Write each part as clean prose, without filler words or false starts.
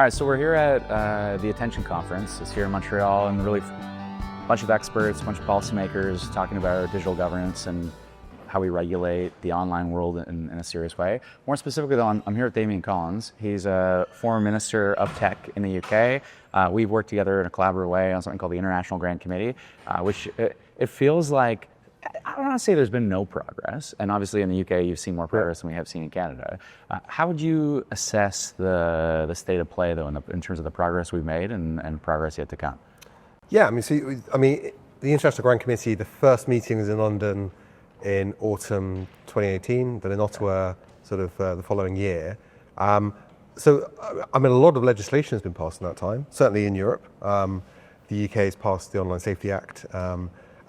All right, so we're here at the Attention Conference. It's here in Montreal, and really a bunch of experts, a bunch of policymakers talking about digital governance and how we regulate the online world in a serious way. More specifically though, I'm here with Damian. He's a former Minister of Tech in the UK. We've worked together in a collaborative way on something called the International Grant Committee, which it feels like, I don't want to say there's been no progress, and obviously in the UK you've seen more progress than we have seen in Canada. How would you assess the state of play though in terms of the progress we've made and progress yet to come? Yeah, the International Grant Committee, the first meeting was in London in autumn 2018, then in Ottawa the following year. A lot of legislation has been passed in that time, certainly in Europe. The UK has passed the Online Safety Act,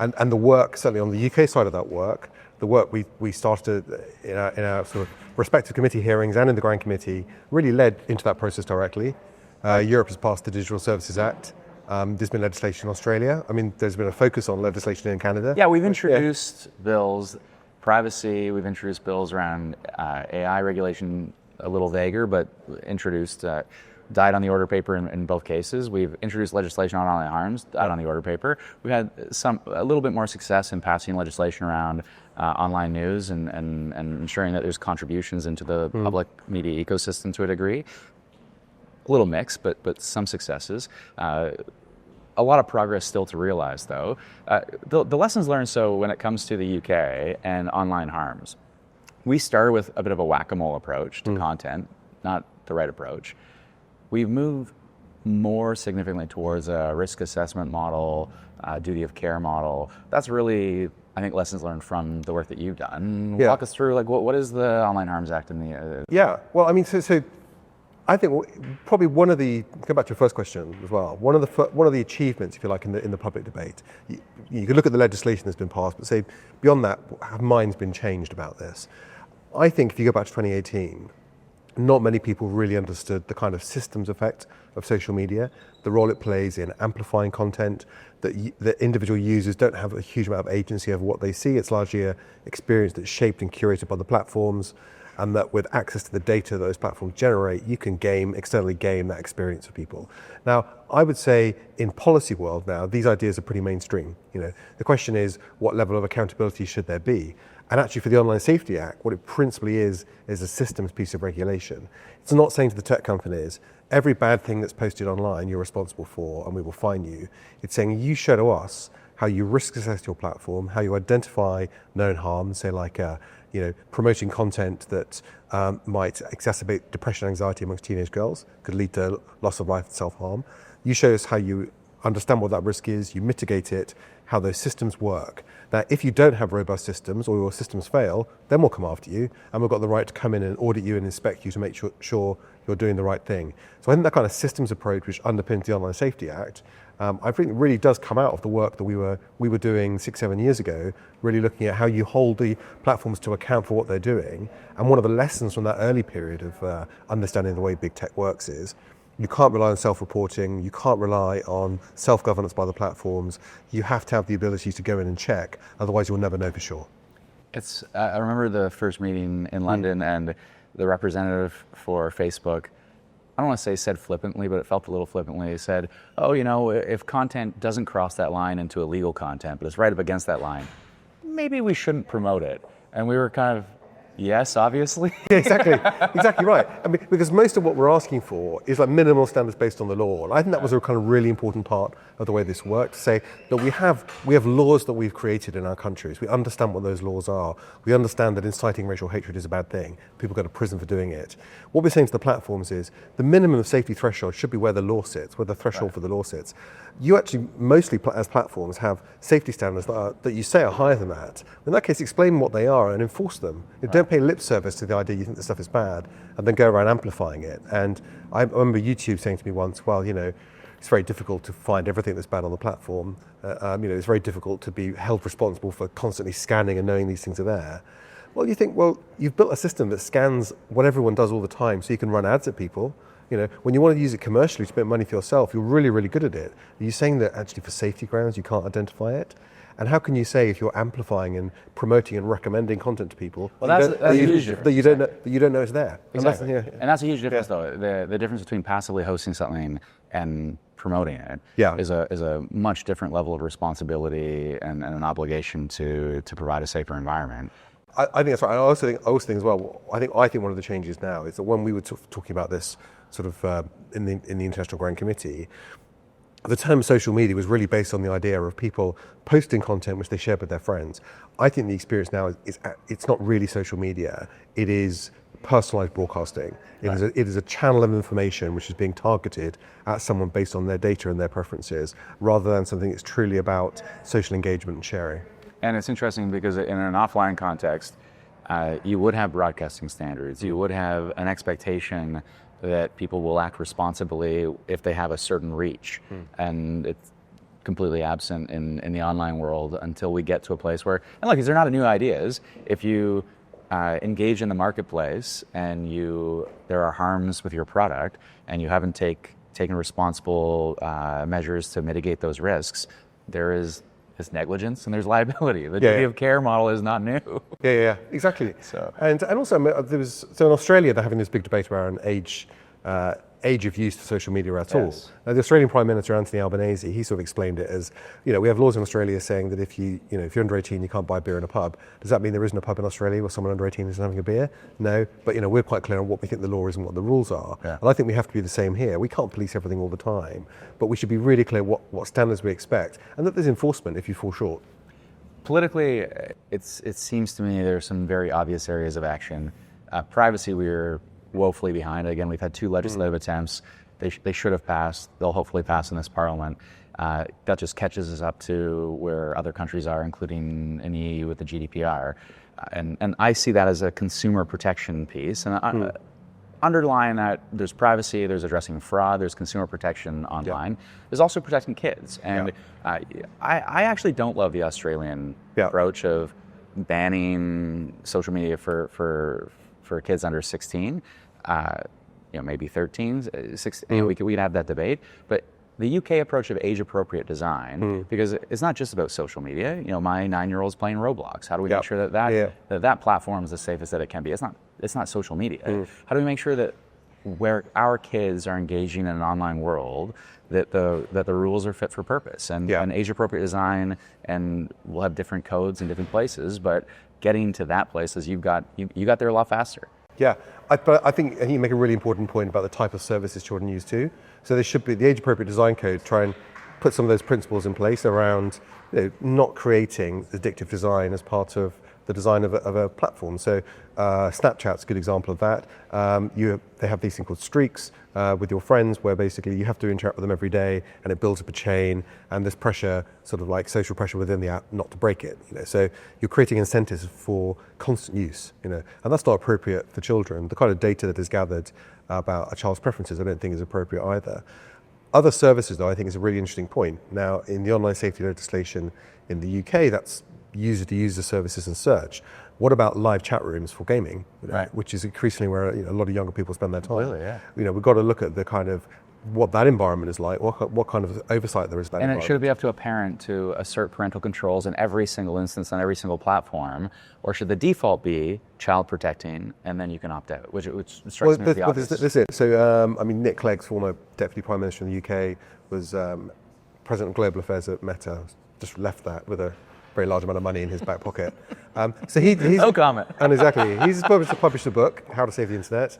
and the work, certainly on the UK side of that work, the work we started in our sort of respective committee hearings and in the Grant Committee really led into that process directly. Europe has passed the Digital Services Act. There's been legislation in Australia. There's been a focus on legislation in Canada. Yeah, we've introduced bills, privacy, we've introduced bills around AI regulation, a little vaguer, but introduced, died on the order paper in both cases. We've introduced legislation on online harms, died on the order paper. We've had a little bit more success in passing legislation around online news and ensuring that there's contributions into the public media ecosystem to a degree. A little mixed, but some successes. A lot of progress still to realize, though. The lessons learned, so when it comes to the UK and online harms, we started with a bit of a whack-a-mole approach to content, not the right approach. We've moved more significantly towards a risk assessment model, duty of care model. That's really, I think, lessons learned from the work that you've done. Yeah. Walk us through, what is the Online Harms Act in the... Yeah, well, I think probably one of the, go back to your first question as well, one of the achievements, if you like, in the public debate, you could look at the legislation that's been passed, but say beyond that, have minds been changed about this? I think if you go back to 2018, not many people really understood the kind of systems effect of social media, the role it plays in amplifying content, that individual users don't have a huge amount of agency over what they see. It's largely an experience that's shaped and curated by the platforms, and that with access to the data that those platforms generate, you can externally game that experience for people. Now, I would say in policy world now, these ideas are pretty mainstream. The question is, what level of accountability should there be? And actually for the Online Safety Act, what it principally is a systems piece of regulation. It's not saying to the tech companies, every bad thing that's posted online you're responsible for and we will fine you. It's saying you show to us how you risk assess your platform, how you identify known harm, say like promoting content that might exacerbate depression and anxiety amongst teenage girls, could lead to loss of life and self-harm. You show us how you understand what that risk is, you mitigate it, how those systems work. Now, if you don't have robust systems or your systems fail, then we'll come after you, and we've got the right to come in and audit you and inspect you to make sure you're doing the right thing. So I think that kind of systems approach, which underpins the Online Safety Act, I think it really does come out of the work that we were doing 6-7 years ago, really looking at how you hold the platforms to account for what they're doing. And one of the lessons from that early period of understanding the way big tech works is, you can't rely on self-reporting, you can't rely on self-governance by the platforms, you have to have the ability to go in and check, otherwise you'll never know for sure. I remember the first meeting in London and the representative for Facebook, I don't want to say said flippantly, but it felt a little flippantly, said, if content doesn't cross that line into illegal content, but it's right up against that line, maybe we shouldn't promote it. And we were kind of, yes, obviously. Yeah, exactly right. Because most of what we're asking for is like minimal standards based on the law. And I think that was a kind of really important part of the way this worked, to say that we have laws that we've created in our countries. We understand what those laws are. We understand that inciting racial hatred is a bad thing. People go to prison for doing it. What we're saying to the platforms is the minimum safety threshold should be where the law sits, where the threshold for the law sits. You actually, mostly as platforms, have safety standards that you say are higher than that. In that case, explain what they are and enforce them. Don't pay lip service to the idea you think this stuff is bad and then go around amplifying it. And I remember YouTube saying to me once, well, it's very difficult to find everything that's bad on the platform. It's very difficult to be held responsible for constantly scanning and knowing these things are there. Well, you think, you've built a system that scans what everyone does all the time so you can run ads at people. When you want to use it commercially to make money for yourself, you're really, really good at it. Are you saying that actually for safety grounds you can't identify it? And how can you say if you're amplifying and promoting and recommending content to people Well, that's a huge difference. that you don't know it's there? Exactly. And And that's a huge difference, though. The difference between passively hosting something and promoting it Yeah. is a much different level of responsibility and an obligation to provide a safer environment. I think that's right. I also think as well. I think one of the changes now is that when we were talking about this sort of in the International Grand Committee, the term social media was really based on the idea of people posting content which they shared with their friends. I think the experience now is it's not really social media. It is personalized broadcasting. It is a channel of information which is being targeted at someone based on their data and their preferences, rather than something that's truly about social engagement and sharing. And it's interesting because in an offline context, you would have broadcasting standards. You would have an expectation that people will act responsibly if they have a certain reach. And it's completely absent in the online world until we get to a place where, and look, these are not new ideas. If you engage in the marketplace and there are harms with your product and you haven't taken responsible measures to mitigate those risks, there is negligence and there's liability. The duty of care model is not new. Yeah, exactly. So. And also in Australia they're having this big debate around age of use to social media at all. The Australian Prime Minister Anthony Albanese, he sort of explained it as, we have laws in Australia saying that if you're under 18 you can't buy beer in a pub. Does that mean there isn't a pub in Australia where someone under 18 isn't having a beer? No, but we're quite clear on what we think the law is and what the rules are. And I think we have to be the same here. We can't police everything all the time, but we should be really clear what standards we expect and that there's enforcement if you fall short. Politically, it seems to me there's some very obvious areas of action. Privacy, we're woefully behind. Again, we've had 2 legislative attempts. They should have passed. They'll hopefully pass in this parliament. That just catches us up to where other countries are, including in the EU with the GDPR. And I see that as a consumer protection piece. And underlying that, there's privacy, there's addressing fraud, there's consumer protection online. There's also protecting kids. And I actually don't love the Australian approach of banning social media for kids under 16. Maybe 13, 16, we could have that debate. But the UK approach of age-appropriate design, because it's not just about social media. My 9-year-old's playing Roblox. How do we make sure that platform is the safest that it can be? It's not social media. How do we make sure that where our kids are engaging in an online world, that the rules are fit for purpose and age-appropriate design, and we'll have different codes in different places, but getting to that place is you got there a lot faster. Yeah, but I think you make a really important point about the type of services children use too. So there should be the age-appropriate design code, try and put some of those principles in place around not creating addictive design as part of the design of a platform. So Snapchat's a good example of that. They have these things called streaks with your friends, where basically you have to interact with them every day, and it builds up a chain, and there's pressure, sort of like social pressure within the app not to break it. So you're creating incentives for constant use, and that's not appropriate for children. The kind of data that is gathered about a child's preferences, I don't think is appropriate either. Other services, though, I think is a really interesting point. Now, in the online safety legislation in the UK, that's user-to-user services and search. What about live chat rooms for gaming, which is increasingly where a lot of younger people spend their time? Completely, We've got to look at the kind of what that environment is like, what kind of oversight there is of that And environment. it should be up to a parent to assert parental controls in every single instance on every single platform, or should the default be child protecting, and then you can opt out, which strikes me as the obvious. This is it. So, Nick Clegg's former Deputy Prime Minister in the UK was President of Global Affairs at Meta, just left that with a very large amount of money in his back pocket. So he's no comment. And exactly, he's published a book, How to Save the Internet,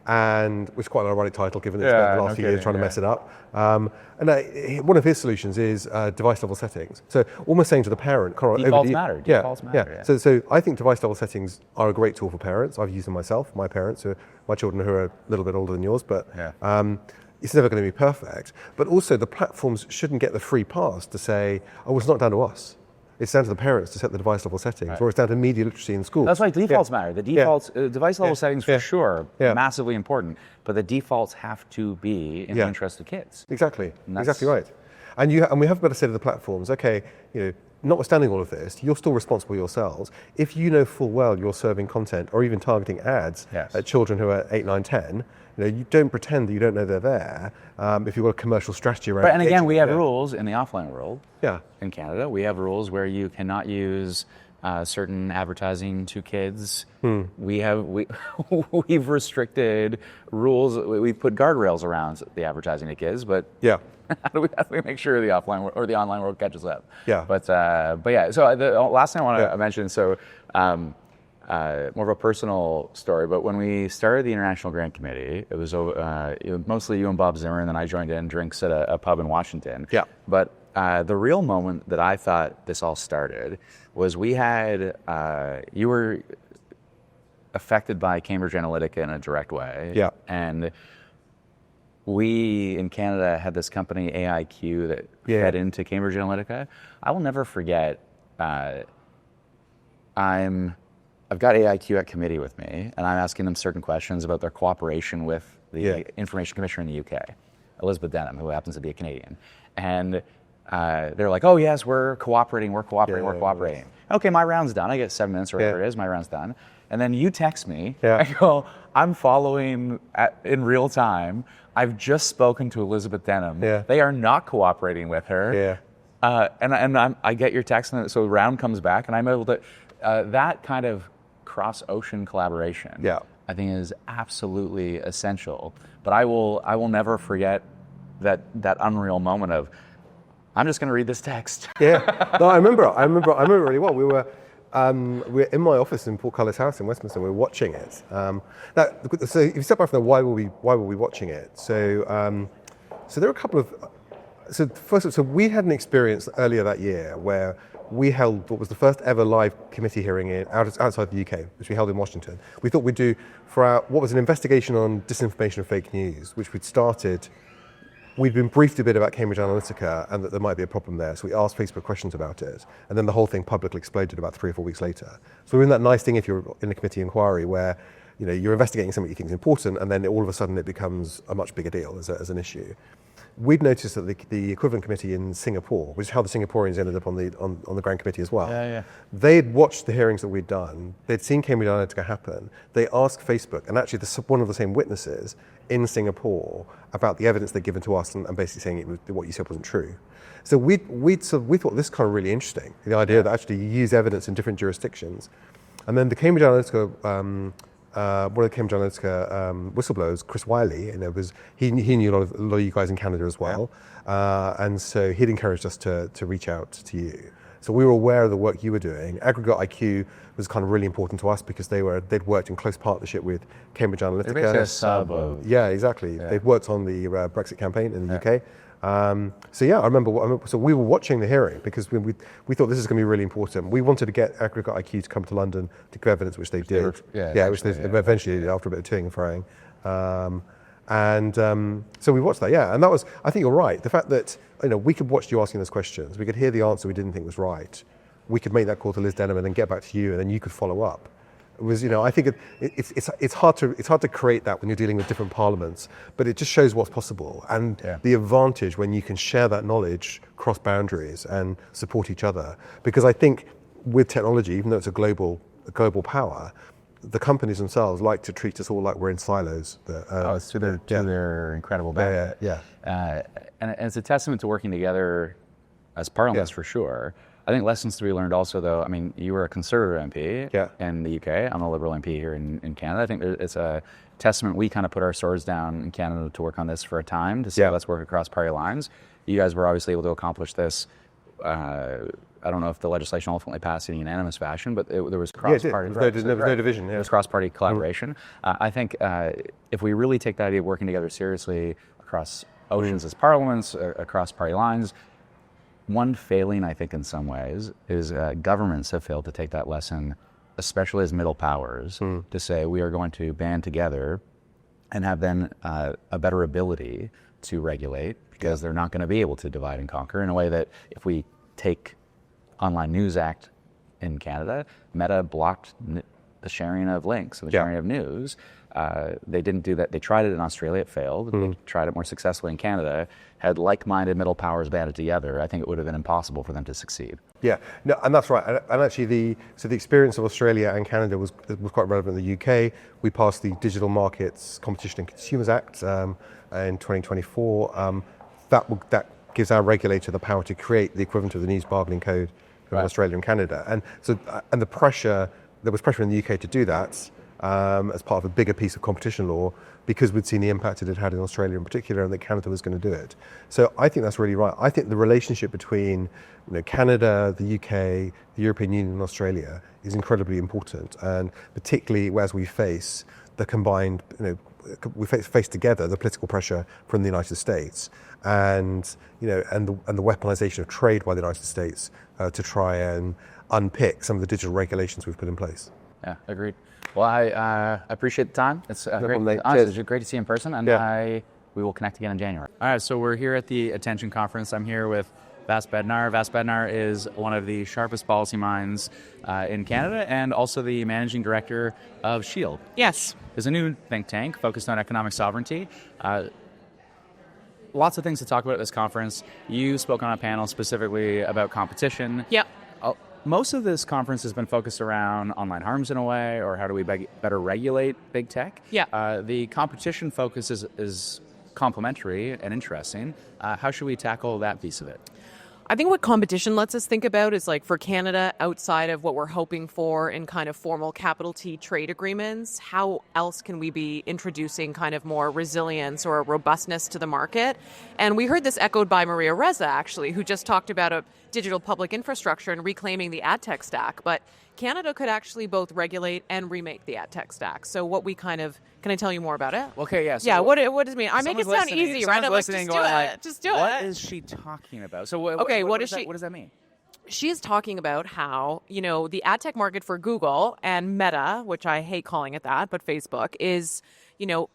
and which is quite an ironic title given that he spent the last few years trying to mess it up. And one of his solutions is device level settings. So almost saying to the parent, defaults matter. Defaults matter. So I think device level settings are a great tool for parents. I've used them myself. My parents, my children who are a little bit older than yours, but. It's never going to be perfect, but also the platforms shouldn't get the free pass to say, oh, it's not down to us. It's down to the parents to set the device level settings, or it's down to media literacy in schools. That's why defaults matter. The defaults, device level settings for sure, massively important, but the defaults have to be in the interest of kids. Exactly right. And we have got to say to the platforms, okay, notwithstanding all of this, you're still responsible yourselves. If you know full well you're serving content or even targeting ads Yes. at children who are 8, 9, 10, you don't pretend that you don't know they're there. If you've got a commercial strategy around But, and again, engagement, we have rules in the offline world. Yeah. In Canada, we have rules where you cannot use certain advertising to kids. We've restricted rules. We've put guardrails around the advertising to kids, but Yeah. how do we make sure the offline or the online world catches up? Yeah. But yeah. So the last thing I want to Yeah. mention. So. More of a personal story, but when we started the International Grant Committee, it was mostly you and Bob Zimmer, and then I joined in drinks at a pub in Washington. Yeah. But the real moment that I thought this all started was we had, you were affected by Cambridge Analytica in a direct way. Yeah. And we in Canada had this company, AIQ, that Yeah. fed into Cambridge Analytica. I will never forget, I've got AIQ at committee with me, and I'm asking them certain questions about their cooperation with the Information Commissioner in the UK, Elizabeth Denham, who happens to be a Canadian. And they're like, oh yes, we're cooperating. Okay, my round's done. I get 7 minutes or whatever it is, my round's done. And then you text me, I go, I'm following in real time. I've just spoken to Elizabeth Denham. They are not cooperating with her. And I get your text, and so the round comes back, and I'm able to, that kind of cross-ocean collaboration, I think is absolutely essential. But I will never forget that unreal moment of, I'm just going to read this text. No, I remember really well. We were in my office in Portcullis House in Westminster. We were watching it. Now, so if you step back from there, why were we watching it? So there are a couple of. So first, we had an experience earlier that year where we held what was the first ever live committee hearing outside the UK, which we held in Washington. We thought we'd do for what was an investigation on disinformation and fake news, which we'd started. We'd been briefed a bit about Cambridge Analytica and that there might be a problem there, so we asked Facebook questions about it, and then the whole thing publicly exploded about 3 or 4 weeks later. So we're in that nice thing if you're in a committee inquiry where you're investigating something you think is important, and then all of a sudden it becomes a much bigger deal as an issue. We'd noticed that the equivalent committee in Singapore, which is how the Singaporeans ended up on the Grand Committee as well. They'd watched the hearings that we'd done. They'd seen Cambridge Analytica happen. They asked Facebook, and actually one of the same witnesses in Singapore, about the evidence they'd given to us, and basically saying what you said wasn't true. So we thought this kind of really interesting, the idea that actually you use evidence in different jurisdictions. And then the Cambridge Analytica, one of the Cambridge Analytica whistleblowers, Chris Wiley, he knew a lot of you guys in Canada as well, and so he'd encouraged us to reach out to you. So we were aware of the work you were doing. Aggregate IQ was kind of really important to us because they'd worked in close partnership with Cambridge Analytica. They're basically a sub of. Yeah, exactly. They've worked on the Brexit campaign in the UK. I remember. So we were watching the hearing because we thought this is going to be really important. We wanted to get Aggregate IQ to come to London to give evidence, which they did. Which they eventually did after a bit of toing and froing. So we watched that. And that was. I think you're right. The fact that we could watch you asking those questions, we could hear the answer we didn't think was right. We could make that call to Liz Denham and then get back to you, and then you could follow up. It was, I think it's hard to create that when you're dealing with different parliaments, but it just shows what's possible and the advantage when you can share that knowledge cross boundaries and support each other. Because I think with technology, even though it's a global power, the companies themselves like to treat us all like we're in silos. It's to their incredible benefit. And it's a testament to working together as parliaments for sure. I think lessons to be learned also, though, I mean, you were a Conservative MP in the UK. I'm a Liberal MP here in Canada. I think it's a testament. We kind of put our swords down in Canada to work on this for a time, to say let's work across party lines. You guys were obviously able to accomplish this. I don't know if the legislation ultimately passed in unanimous fashion, but there was cross-party. There was no division. There was cross-party collaboration. I think if we really take that idea of working together seriously across oceans as parliaments, across party lines, one failing, I think, in some ways, is governments have failed to take that lesson, especially as middle powers, to say we are going to band together and have then a better ability to regulate, because they're not going to be able to divide and conquer in a way that if we take Online News Act in Canada, Meta blocked the sharing of links and the sharing of news. They didn't do that. They tried it in Australia, it failed. They tried it more successfully in Canada. Had like-minded middle powers banded together, I think it would have been impossible for them to succeed. Yeah, no, and that's right. And actually, the experience of Australia and Canada was quite relevant in the UK. We passed the Digital Markets Competition and Consumers Act in 2024. That gives our regulator the power to create the equivalent of the news bargaining code for Australia and Canada. And so, and there was pressure in the UK to do that as part of a bigger piece of competition law, because we'd seen the impact it had had in Australia in particular, and that Canada was going to do it. So I think that's really right. I think the relationship between Canada, the UK, the European Union, and Australia is incredibly important, and particularly as we face the combined, we face together the political pressure from the United States, and and the weaponization of trade by the United States to try and unpick some of the digital regulations we've put in place. Yeah, agreed. Well, I appreciate the time. It's great to see you in person, and we will connect again in January. All right, so we're here at the Attention Conference. I'm here with Vas Bednar. Vas Bednar is one of the sharpest policy minds in Canada, and also the managing director of SHIELD. Yes. It's a new think tank focused on economic sovereignty. Lots of things to talk about at this conference. You spoke on a panel specifically about competition. Yep. Most of this conference has been focused around online harms in a way, or how do we better regulate big tech. Yeah. The competition focus is complementary and interesting. How should we tackle that piece of it? I think what competition lets us think about is, like, for Canada, outside of what we're hoping for in kind of formal capital T trade agreements, how else can we be introducing kind of more resilience or robustness to the market? And we heard this echoed by Maria Reza, actually, who just talked about a digital public infrastructure and reclaiming the ad tech stack. But Canada could actually both regulate and remake the ad tech stack. So what we kind of, can I tell you more about it? Okay, yeah. So yeah, what does it mean? I make it sound easy, right? I'm like, just do it. What is she talking about? So what does that mean? She is talking about how, the ad tech market for Google and Meta, which I hate calling it that, but Facebook, is,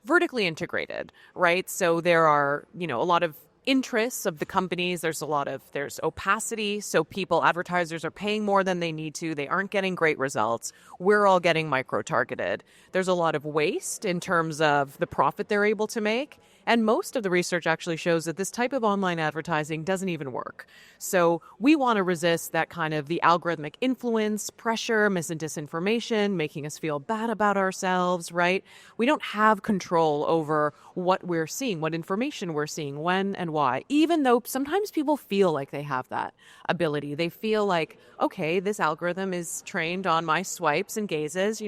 vertically integrated, right? So there are, a lot of interests of the companies. There's opacity. So advertisers are paying more than they need to. They aren't getting great results. We're all getting micro-targeted. There's a lot of waste in terms of the profit they're able to make. And most of the research actually shows that this type of online advertising doesn't even work. So we want to resist that kind of the algorithmic influence, pressure, mis and disinformation, making us feel bad about ourselves, right? We don't have control over what we're seeing, what information we're seeing, when and why, even though sometimes people feel like they have that ability. They feel like, okay, this algorithm is trained on my swipes and gazes,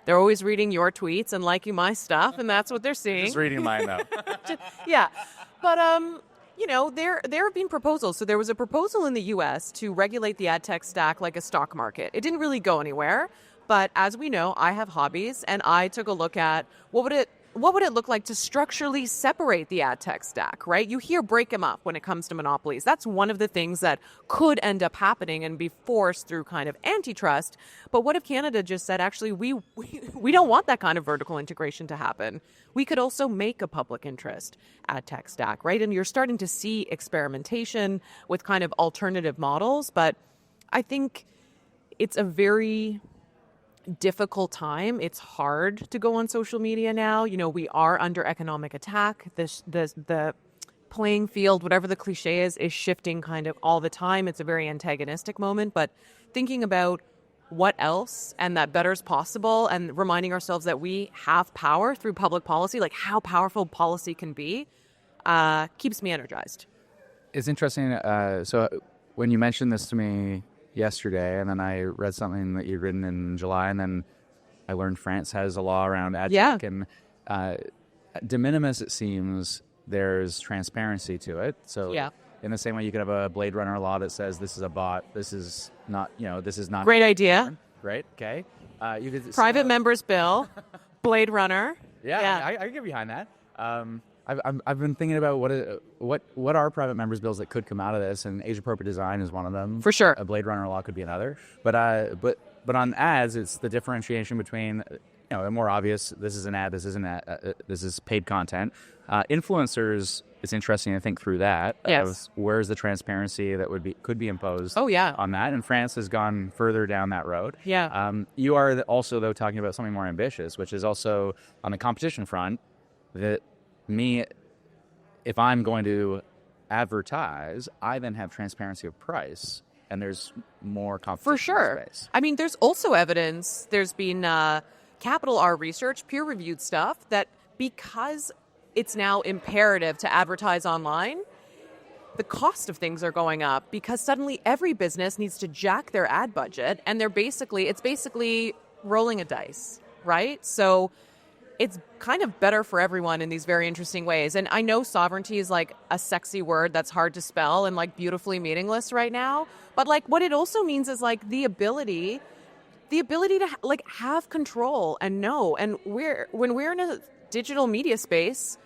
They're always reading your tweets and liking my stuff, and that's what they're seeing. Just reading mine, though. Yeah. But, there have been proposals. So there was a proposal in the U.S. to regulate the ad tech stack like a stock market. It didn't really go anywhere. But as we know, I have hobbies, and I took a look at what would it look like to structurally separate the ad tech stack, right? You hear break them up when it comes to monopolies. That's one of the things that could end up happening and be forced through kind of antitrust. But what if Canada just said, actually, we don't want that kind of vertical integration to happen? We could also make a public interest ad tech stack, right? And you're starting to see experimentation with kind of alternative models. But I think it's a very difficult time. It's hard to go on social media now. We are under economic attack. The playing field, whatever the cliche is shifting kind of all the time. It's a very antagonistic moment, but thinking about what else and that better is possible, and reminding ourselves that we have power through public policy, like how powerful policy can be, keeps me energized. It's interesting. So when you mentioned this to me yesterday, and then I read something that you'd written in July, and then I learned France has a law around ad tech, and de minimis, it seems, there's transparency to it. So in the same way you could have a Blade Runner law that says this is a bot, this is not, this is not. Great idea. Great, okay. You could Private members bill, Blade Runner. I can get behind that. I've been thinking about what are private members bills that could come out of this, and age appropriate design is one of them. For sure. A Blade Runner law could be another. But on ads, it's the differentiation between a more obvious, this is an ad, this isn't this is paid content. Influencers, it's interesting to think through that. Yes. Where's the transparency that could be imposed Oh, yeah. on that? And France has gone further down that road. Yeah. You are also, though, talking about something more ambitious, which is also on the competition front, that if I'm going to advertise, I then have transparency of price, and there's more competition. For sure. In the space. I mean, there's also evidence, there's been capital R research, peer-reviewed stuff, that because it's now imperative to advertise online, the cost of things are going up because suddenly every business needs to jack their ad budget, and it's basically rolling a dice, right? So it's kind of better for everyone in these very interesting ways. And I know sovereignty is like a sexy word that's hard to spell and like beautifully meaningless right now. But like what it also means is like the ability to like have control and know. And when we're in a digital media space,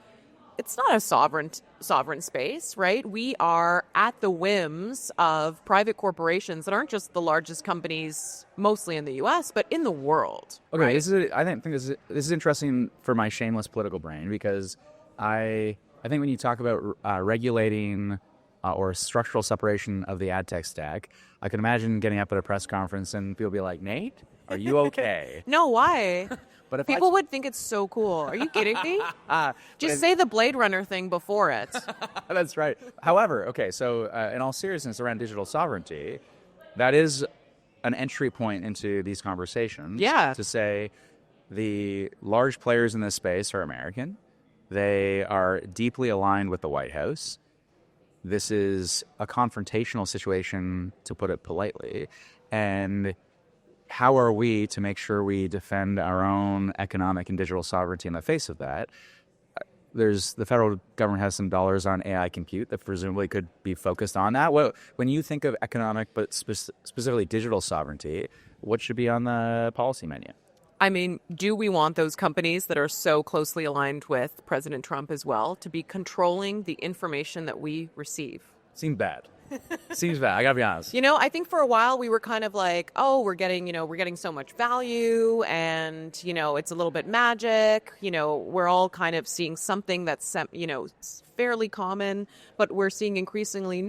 it's not a sovereign space, right? We are at the whims of private corporations that aren't just the largest companies, mostly in the U.S., but in the world. Okay, right? I think this is interesting for my shameless political brain, because I think when you talk about regulating or structural separation of the ad tech stack, I can imagine getting up at a press conference and people be like, "Nate, are you okay?" No, why? But if People would think it's so cool. Are you kidding me? Just say the Blade Runner thing before it. That's right. However, okay, so in all seriousness around digital sovereignty, that is an entry point into these conversations. Yeah. To say the large players in this space are American. They are deeply aligned with the White House. This is a confrontational situation, to put it politely. And how are we to make sure we defend our own economic and digital sovereignty in the face of that? The federal government has some dollars on AI compute that presumably could be focused on that. When you think of economic, but specifically digital sovereignty, what should be on the policy menu? I mean, do we want those companies that are so closely aligned with President Trump as well to be controlling the information that we receive? Seems bad. Seems bad. I gotta be honest. I think for a while we were kind of like, oh, we're getting so much value, and it's a little bit magic. We're all kind of seeing something that's fairly common, but we're seeing increasingly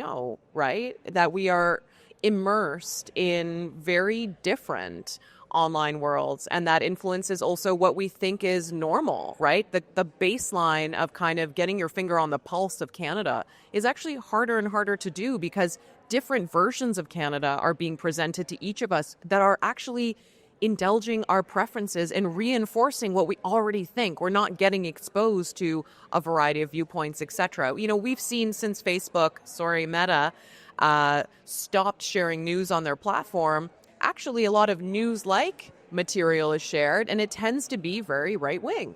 right, that we are immersed in very different online worlds, and that influences also what we think is normal, right? The baseline of kind of getting your finger on the pulse of Canada is actually harder and harder to do, because different versions of Canada are being presented to each of us that are actually indulging our preferences and reinforcing what we already think. We're not getting exposed to a variety of viewpoints, etc. We've seen since Facebook, Meta, stopped sharing news on their platform, actually a lot of news-like material is shared, and it tends to be very right-wing.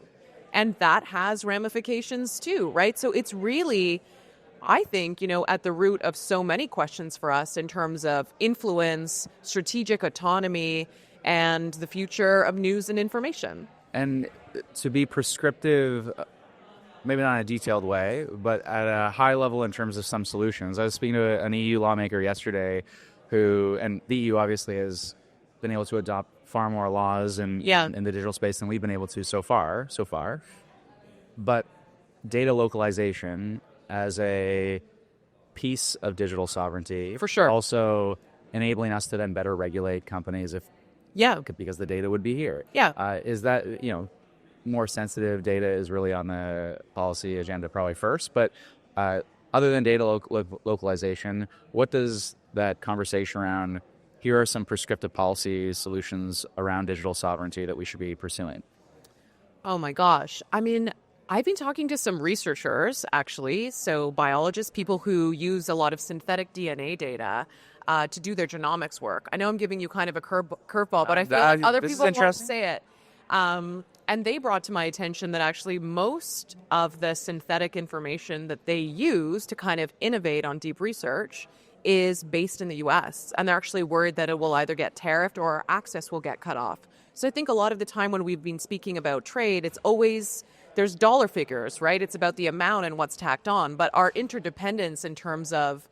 And that has ramifications too, right? So it's really, I think, at the root of so many questions for us in terms of influence, strategic autonomy, and the future of news and information. And to be prescriptive, maybe not in a detailed way, but at a high level in terms of some solutions. I was speaking to an EU lawmaker yesterday and the EU obviously has been able to adopt far more laws in the digital space than we've been able to so far. But data localization as a piece of digital sovereignty, for sure, also enabling us to then better regulate companies because the data would be here. Is that more sensitive data is really on the policy agenda probably first, but other than data localization, what does that conversation around, here are some prescriptive policy solutions around digital sovereignty that we should be pursuing? Oh my gosh. I mean, I've been talking to some researchers, actually, so biologists, people who use a lot of synthetic DNA data to do their genomics work. I know I'm giving you kind of a curveball, but I feel like other people won't say it. And they brought to my attention that actually most of the synthetic information that they use to kind of innovate on deep research is based in the U.S. And they're actually worried that it will either get tariffed or our access will get cut off. So I think a lot of the time when we've been speaking about trade, it's always, there's dollar figures, right? It's about the amount and what's tacked on. But our interdependence in terms of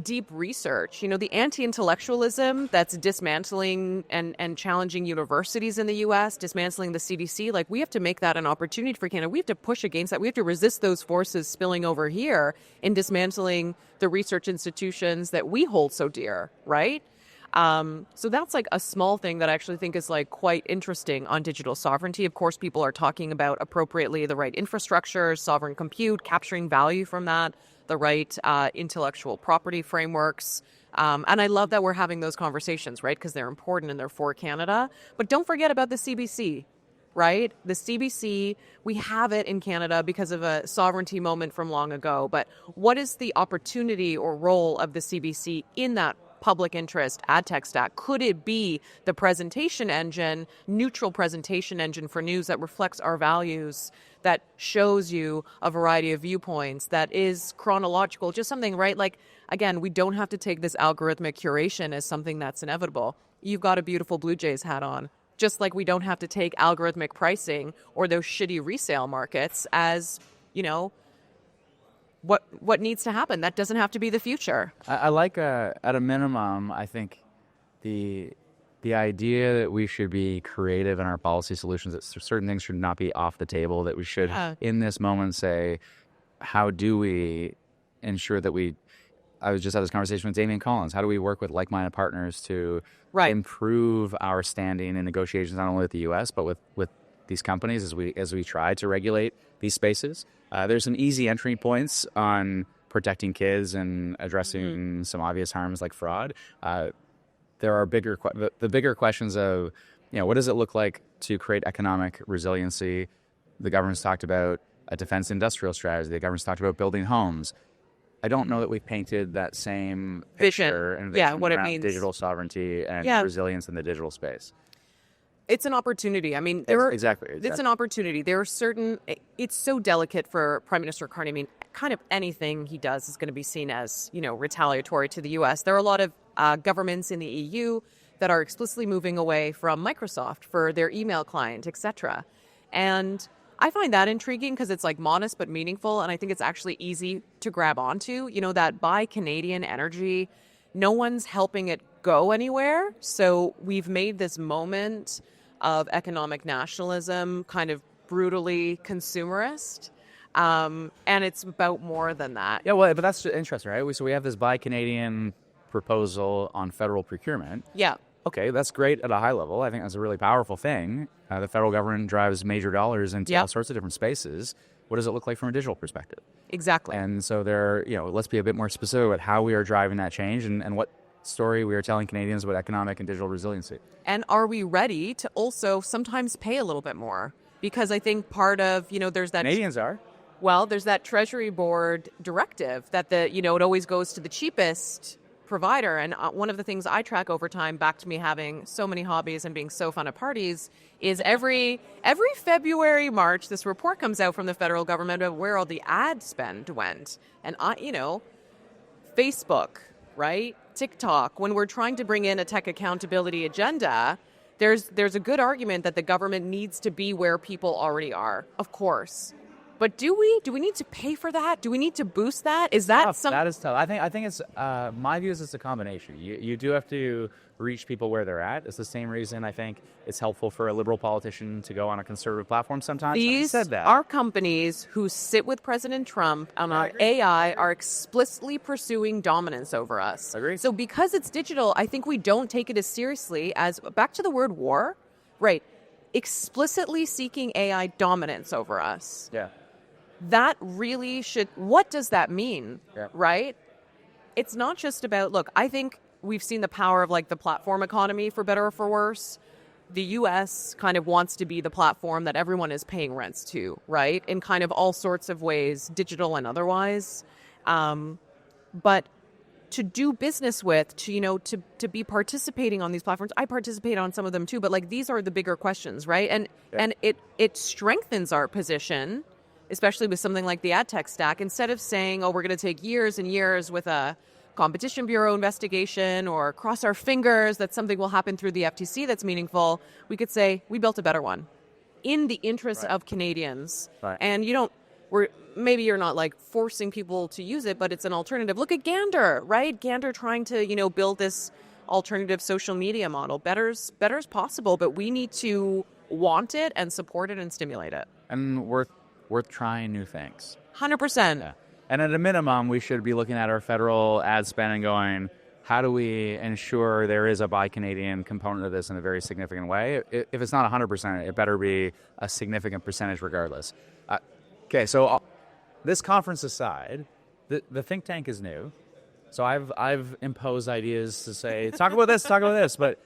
deep research. The anti-intellectualism that's dismantling and challenging universities in the U.S., dismantling the CDC, like we have to make that an opportunity for Canada. We have to push against that. We have to resist those forces spilling over here in dismantling the research institutions that we hold so dear, right? So that's like a small thing that I actually think is like quite interesting on digital sovereignty. Of course, people are talking about appropriately the right infrastructure, sovereign compute, capturing value from that, the right intellectual property frameworks. And I love that we're having those conversations, right? Because they're important and they're for Canada. But don't forget about the CBC, right? The CBC, we have it in Canada because of a sovereignty moment from long ago. But what is the opportunity or role of the CBC in that public interest ad tech stack? Could it be the presentation engine, neutral presentation engine for news that reflects our values, that shows you a variety of viewpoints, that is chronological, just something, right? Like, again, we don't have to take this algorithmic curation as something that's inevitable. You've got a beautiful Blue Jays hat on, just like we don't have to take algorithmic pricing or those shitty resale markets as, what needs to happen. That doesn't have to be the future. I like, at a minimum, I think the idea that we should be creative in our policy solutions, that certain things should not be off the table, that we should, in this moment, say, how do we ensure that I was just had this conversation with Damian Collins. How do we work with like-minded partners to improve our standing in negotiations, not only with the U.S., but with these companies as we try to regulate these spaces? There's some easy entry points on protecting kids and addressing some obvious harms like fraud. There are the bigger questions of, what does it look like to create economic resiliency? The government's talked about a defense industrial strategy. The government's talked about building homes. I don't know that we've painted that same picture and what it means, digital sovereignty and resilience in the digital space. It's an opportunity. I mean, exactly. It's an opportunity. There are certain. It's so delicate for Prime Minister Carney. I mean, kind of anything he does is going to be seen as, retaliatory to the U.S. There are a lot of governments in the EU that are explicitly moving away from Microsoft for their email client, etc. And I find that intriguing because it's like modest but meaningful, and I think it's actually easy to grab onto. That buy Canadian energy, no one's helping it go anywhere. So we've made this moment of economic nationalism kind of brutally consumerist. And it's about more than that. Yeah, well, but that's interesting, right? So we have this Buy Canadian proposal on federal procurement. Yeah. Okay, that's great at a high level. I think that's a really powerful thing. The federal government drives major dollars into all sorts of different spaces. What does it look like from a digital perspective? Exactly. And so let's be a bit more specific about how we are driving that change and what story we are telling Canadians about economic and digital resiliency. And are we ready to also sometimes pay a little bit more? Because I think part of, there's that... Canadians are. Well, there's that Treasury Board directive that it always goes to the cheapest provider. And one of the things I track over time, back to me having so many hobbies and being so fun at parties, is every February, March, this report comes out from the federal government of where all the ad spend went. And Facebook, right? TikTok, when we're trying to bring in a tech accountability agenda, there's a good argument that the government needs to be where people already are, of course. But do we need to pay for that? Do we need to boost that? Is that something? That is tough. I think it's my view is it's a combination. You do have to reach people where they're at. It's the same reason I think it's helpful for a liberal politician to go on a conservative platform sometimes. These are companies who sit with President Trump and on AI are explicitly pursuing dominance over us. Agree. So because it's digital, I think we don't take it as seriously as, back to the word war, right? Explicitly seeking AI dominance over us. Yeah. That really should, what does that mean, right? It's not just about, look, I think we've seen the power of like the platform economy, for better or for worse. The U.S. kind of wants to be the platform that everyone is paying rents to, right? In kind of all sorts of ways, digital and otherwise. But to do business with, to be participating on these platforms, I participate on some of them too, but like these are the bigger questions, right? And it strengthens our position, especially with something like the ad tech stack, instead of saying, we're going to take years and years with a Competition Bureau investigation or cross our fingers that something will happen through the FTC that's meaningful, we could say, we built a better one in the interest of Canadians. Right. And maybe you're not like forcing people to use it, but it's an alternative. Look at Gander, right? Gander trying to, build this alternative social media model. Better's possible, but we need to want it and support it and stimulate it. And worth trying new things. 100%. Yeah. And at a minimum, we should be looking at our federal ad spend and going, how do we ensure there is a Buy Canadian component of this in a very significant way? If it's not 100%, it better be a significant percentage regardless. Okay, so this conference aside, the think tank is new. So I've imposed ideas to say, talk about this. But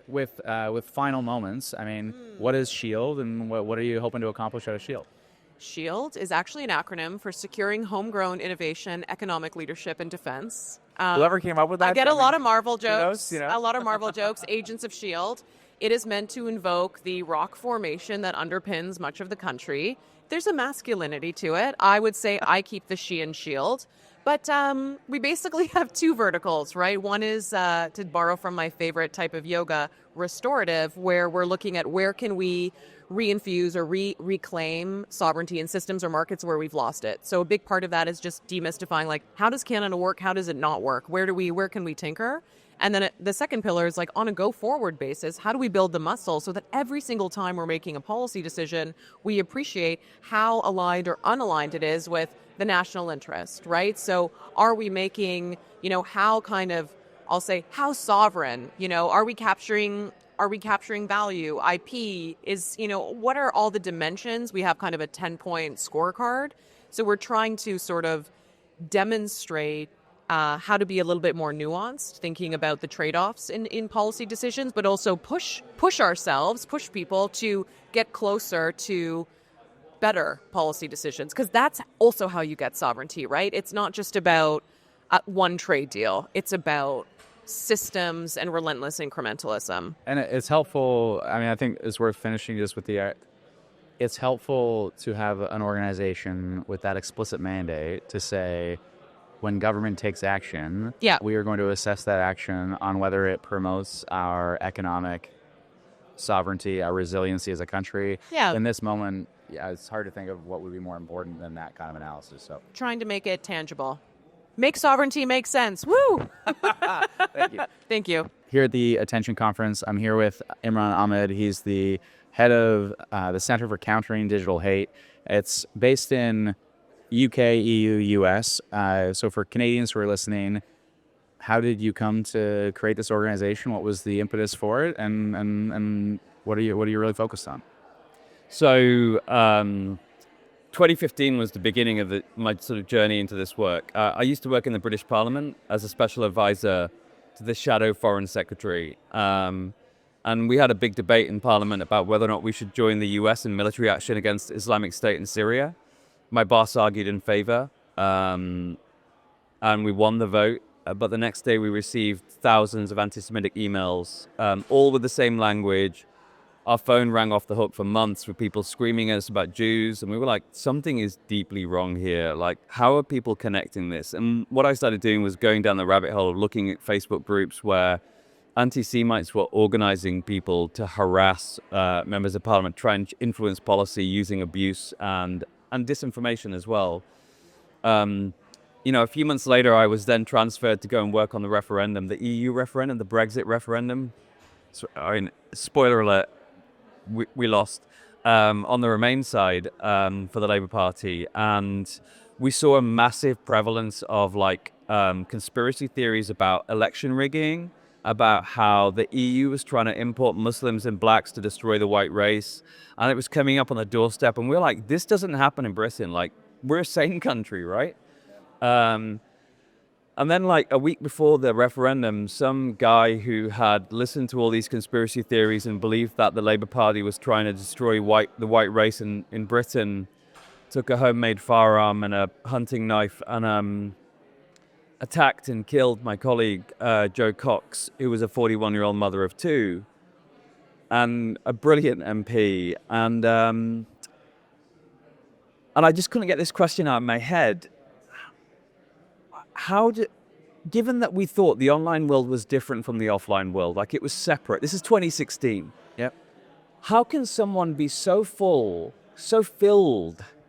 with final moments, I mean, what is SHIELD and what are you hoping to accomplish out of SHIELD? SHIELD is actually an acronym for Securing Homegrown Innovation, Economic Leadership, and Defense. Whoever came up with that? I get a lot of Marvel jokes. Kudos, A lot of Marvel jokes. Agents of SHIELD. It is meant to invoke the rock formation that underpins much of the country. There's a masculinity to it. I would say I keep the she in SHIELD. But we basically have two verticals, right? One is, to borrow from my favorite type of yoga, restorative, where we're looking at where can we reinfuse or reclaim sovereignty in systems or markets where we've lost it. So a big part of that is just demystifying, like, how does Canada work? How does it not work? Where can we tinker? And then the second pillar is, like, on a go-forward basis, how do we build the muscle so that every single time we're making a policy decision, we appreciate how aligned or unaligned it is with the national interest, right? So are we making, how kind of, I'll say, how sovereign, are we capturing value, IP, what are all the dimensions? We have kind of a 10-point scorecard. So we're trying to sort of demonstrate how to be a little bit more nuanced, thinking about the trade-offs in policy decisions, but also push people to get closer to better policy decisions, because that's also how you get sovereignty, right? It's not just about one trade deal. It's about systems and relentless incrementalism. And it's helpful. I mean, I think it's worth finishing just with it's helpful to have an organization with that explicit mandate to say, when government takes action, we are going to assess that action on whether it promotes our economic sovereignty, our resiliency as a country. Yeah. In this moment, it's hard to think of what would be more important than that kind of analysis. So trying to make it tangible. Make sovereignty make sense. Woo! Thank you. Thank you. Here at the Attention Conference, I'm here with Imran Ahmed. He's the head of the Center for Countering Digital Hate. It's based in UK, EU, US. So for Canadians who are listening, how did you come to create this organization? What was the impetus for it? And what are you really focused on? So 2015 was the beginning of my sort of journey into this work. I used to work in the British Parliament as a special advisor to the Shadow Foreign Secretary. And we had a big debate in Parliament about whether or not we should join the US in military action against Islamic State in Syria. My boss argued in favor, and we won the vote. But the next day we received thousands of anti-Semitic emails, all with the same language. Our phone rang off the hook for months with people screaming at us about Jews. And we were like, something is deeply wrong here. Like, how are people connecting this? And what I started doing was going down the rabbit hole of looking at Facebook groups where anti-Semites were organizing people to harass members of parliament, try and influence policy using abuse and disinformation as well. A few months later, I was then transferred to go and work on the referendum, the EU referendum, the Brexit referendum. So, spoiler alert, we lost on the Remain side for the Labour Party. And we saw a massive prevalence of conspiracy theories about election rigging, about how the EU was trying to import Muslims and blacks to destroy the white race. And it was coming up on the doorstep. And we were like, this doesn't happen in Britain. Like, we're a sane country, right? And then a week before the referendum, some guy who had listened to all these conspiracy theories and believed that the Labour Party was trying to destroy the white race in Britain took a homemade firearm and a hunting knife and attacked and killed my colleague, Jo Cox, who was a 41-year-old mother of two and a brilliant MP. And I just couldn't get this question out of my head. Given that we thought the online world was different from the offline world, like it was separate, this is 2016. Yep. How can someone be so filled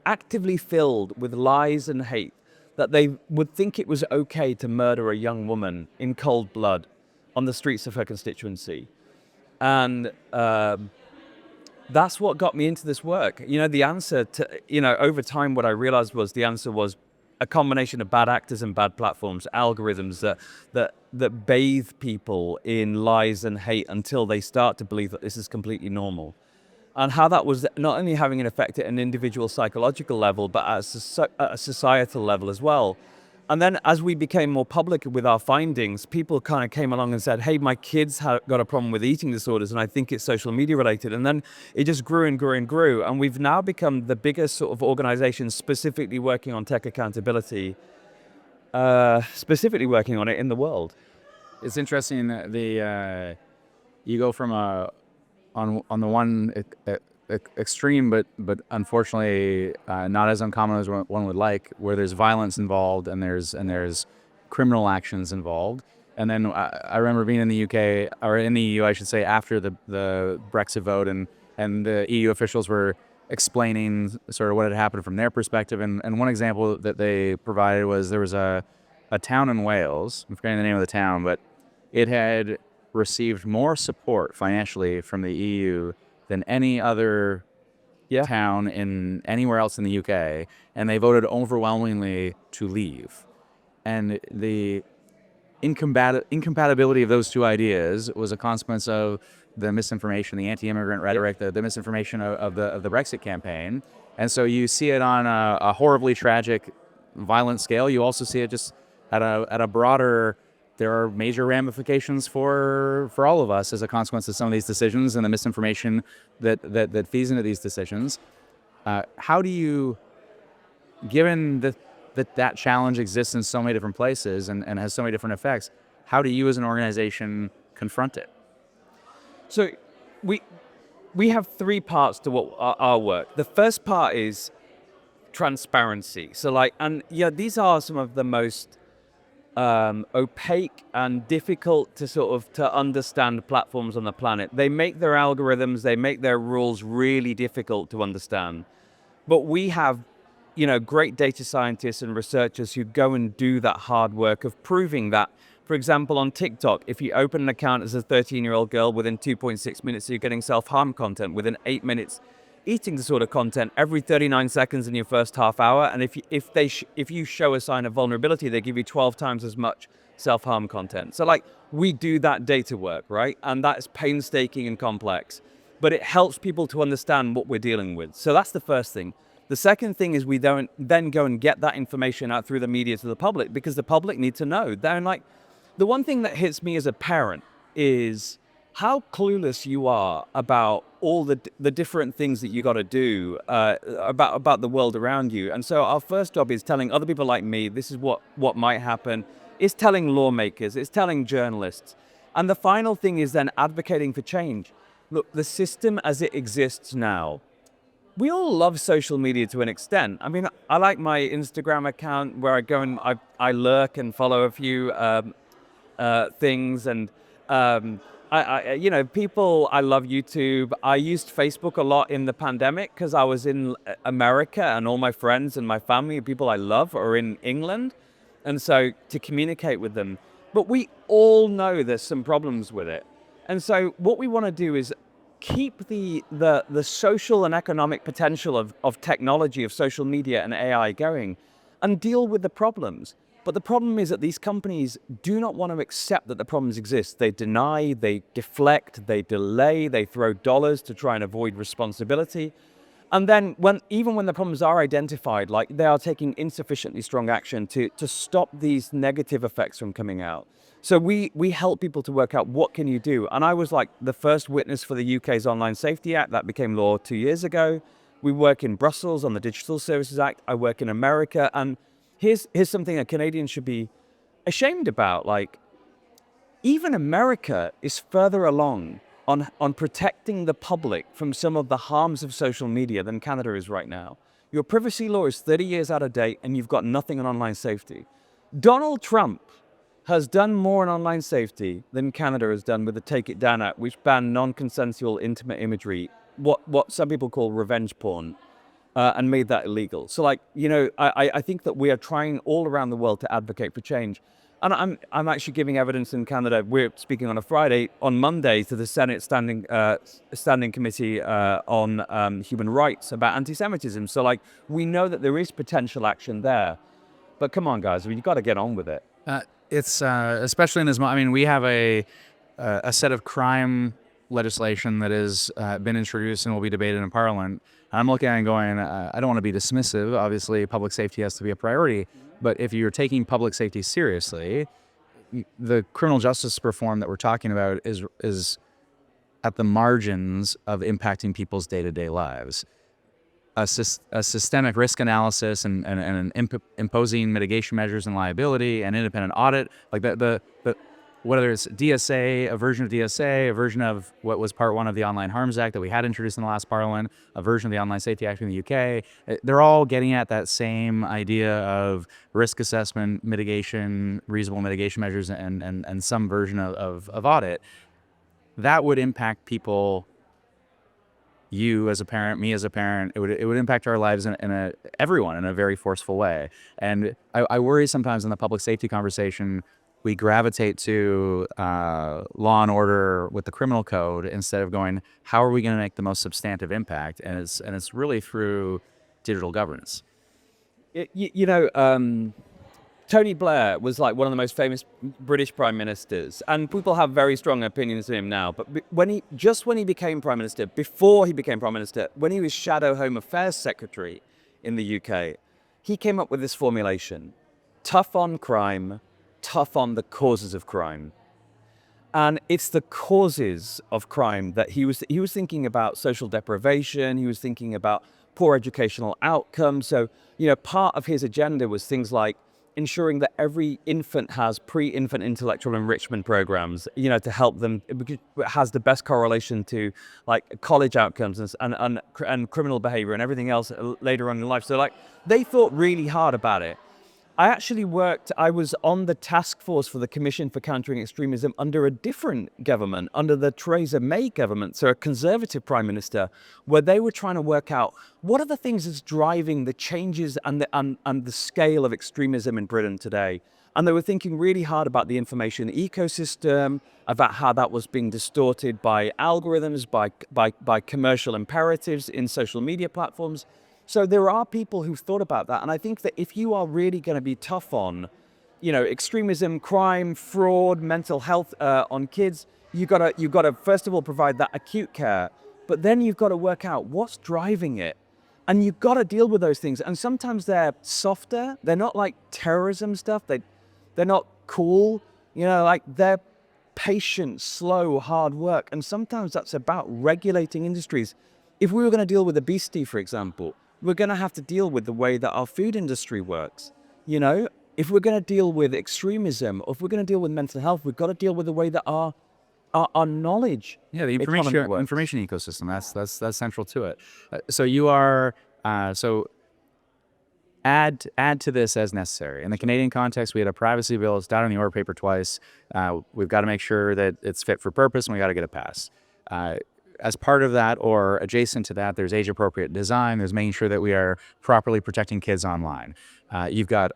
actively filled with lies and hate, that they would think it was okay to murder a young woman in cold blood on the streets of her constituency. And that's what got me into this work. The answer to, over time, what I realized was the answer was a combination of bad actors and bad platforms, algorithms that bathe people in lies and hate until they start to believe that this is completely normal. And how that was not only having an effect at an individual psychological level, but at a societal level as well. And then as we became more public with our findings, people kind of came along and said, hey, my kids have got a problem with eating disorders, and I think it's social media related. And then it just grew and grew and grew. And we've now become the biggest sort of organization specifically working on tech accountability, specifically working on it in the world. It's interesting that you go from on the one extreme, but unfortunately not as uncommon as one would like, where there's violence involved and there's criminal actions involved. And then I remember being in the UK, or in the EU, I should say, after the Brexit vote, and the EU officials were explaining sort of what had happened from their perspective. And one example that they provided was there was a town in Wales, I'm forgetting the name of the town, but it had received more support financially from the EU than any other town in anywhere else in the UK, and they voted overwhelmingly to leave. And the incompatibility of those two ideas was a consequence of the misinformation, the anti-immigrant rhetoric, the misinformation of the Brexit campaign. And so you see it on a horribly tragic, violent scale. You also see it just at a broader. There are major ramifications for all of us as a consequence of some of these decisions and the misinformation that feeds into these decisions. How do you, given that challenge exists in so many different places and has so many different effects, how do you as an organization confront it? So we have three parts to what our work. The first part is transparency. So these are some of the most opaque and difficult to understand platforms on the planet. They make their algorithms, they make their rules really difficult to understand. But we have, great data scientists and researchers who go and do that hard work of proving that. For example, on TikTok, if you open an account as a 13-year-old girl, within 2.6 minutes, you're getting self-harm content. Within 8 minutes, eating disorder content every 39 seconds in your first half hour. And if you show a sign of vulnerability, they give you 12 times as much self-harm content. So we do that data work, right? And that's painstaking and complex, but it helps people to understand what we're dealing with. So that's the first thing. The second thing is we don't then go and get that information out through the media to the public, because the public need to know. The one thing that hits me as a parent is how clueless you are about all the different things that you got to do about the world around you. And so our first job is telling other people like me, this is what might happen. It's telling lawmakers, it's telling journalists. And the final thing is then advocating for change. Look, the system as it exists now, we all love social media to an extent. I mean, I like my Instagram account where I go and I lurk and follow a few things, and I love YouTube. I used Facebook a lot in the pandemic because I was in America and all my friends and my family, people I love, are in England. And so to communicate with them. But we all know there's some problems with it. And so what we want to do is keep the social and economic potential of technology, of social media and AI going, and deal with the problems. But the problem is that these companies do not want to accept that the problems exist. They deny, they deflect, they delay, they throw dollars to try and avoid responsibility. And then even when the problems are identified, they are taking insufficiently strong action to stop these negative effects from coming out. So we help people to work out what can you do. And I was the first witness for the UK's Online Safety Act that became law 2 years ago. We work in Brussels on the Digital Services Act. I work in America, and Here's something that Canadians should be ashamed about. Even America is further along on protecting the public from some of the harms of social media than Canada is right now. Your privacy law is 30 years out of date, and you've got nothing on online safety. Donald Trump has done more on online safety than Canada has done with the Take It Down Act, which banned non-consensual intimate imagery, what some people call revenge porn. and made that illegal. So like, I think that we are trying all around the world to advocate for change. And I'm actually giving evidence in Canada. We're speaking on a Friday. On Monday to the Senate Standing Committee on Human Rights about anti-Semitism. So like, we know that there is potential action there. But come on, guys, you've got to get on with it. It's especially in as much. I mean, we have a set of crime legislation that has been introduced and will be debated in Parliament. I'm looking at it and going, I don't want to be dismissive. Obviously, public safety has to be a priority. But if you're taking public safety seriously, the criminal justice reform that we're talking about is at the margins of impacting people's day-to-day lives. A systemic risk analysis and imposing mitigation measures and liability and independent audit, like the whether it's DSA, a version of DSA, a version of what was part one of the Online Harms Act that we had introduced in the last Parliament, a version of the Online Safety Act in the UK, they're all getting at that same idea of risk assessment, mitigation, reasonable mitigation measures, and some version of audit. That would impact people, you as a parent, me as a parent. It would impact our lives everyone in a very forceful way. And I worry sometimes in the public safety conversation, we gravitate to law and order with the criminal code instead of going, how are we going to make the most substantive impact? And it's really through digital governance. Tony Blair was like one of the most famous British prime ministers, and people have very strong opinions of him now. But when he became prime minister, before he became prime minister, when he was Shadow Home Affairs Secretary in the UK, he came up with this formulation: tough on crime, tough on the causes of crime. And it's the causes of crime that he was thinking about. Social deprivation, he was thinking about poor educational outcomes. So, part of his agenda was things like ensuring that every infant has pre-infant intellectual enrichment programs, to help them, because it has the best correlation to like college outcomes and criminal behavior and everything else later on in life. So like, they thought really hard about it. I was on the task force for the Commission for Countering Extremism under a different government, under the Theresa May government, so a Conservative Prime Minister, where they were trying to work out what are the things that's driving the changes and the scale of extremism in Britain today. And they were thinking really hard about the information ecosystem, about how that was being distorted by algorithms, by commercial imperatives in social media platforms. So there are people who've thought about that. And I think that if you are really going to be tough on, extremism, crime, fraud, mental health on kids, you've got to first of all provide that acute care, but then you've got to work out what's driving it. And you've got to deal with those things. And sometimes they're softer. They're not like terrorism stuff. They're not cool. Like they're patient, slow, hard work. And sometimes that's about regulating industries. If we were going to deal with obesity, for example, we're going to have to deal with the way that our food industry works. If we're going to deal with extremism, or if we're going to deal with mental health, we've got to deal with the way that our knowledge. Yeah, the information ecosystem. That's central to it. So you are add to this as necessary. In the Canadian context, we had a privacy bill. It's down on the order paper twice. We've got to make sure that it's fit for purpose, and we got to get it passed. As part of that, or adjacent to that, there's age-appropriate design. There's making sure that we are properly protecting kids online. You've got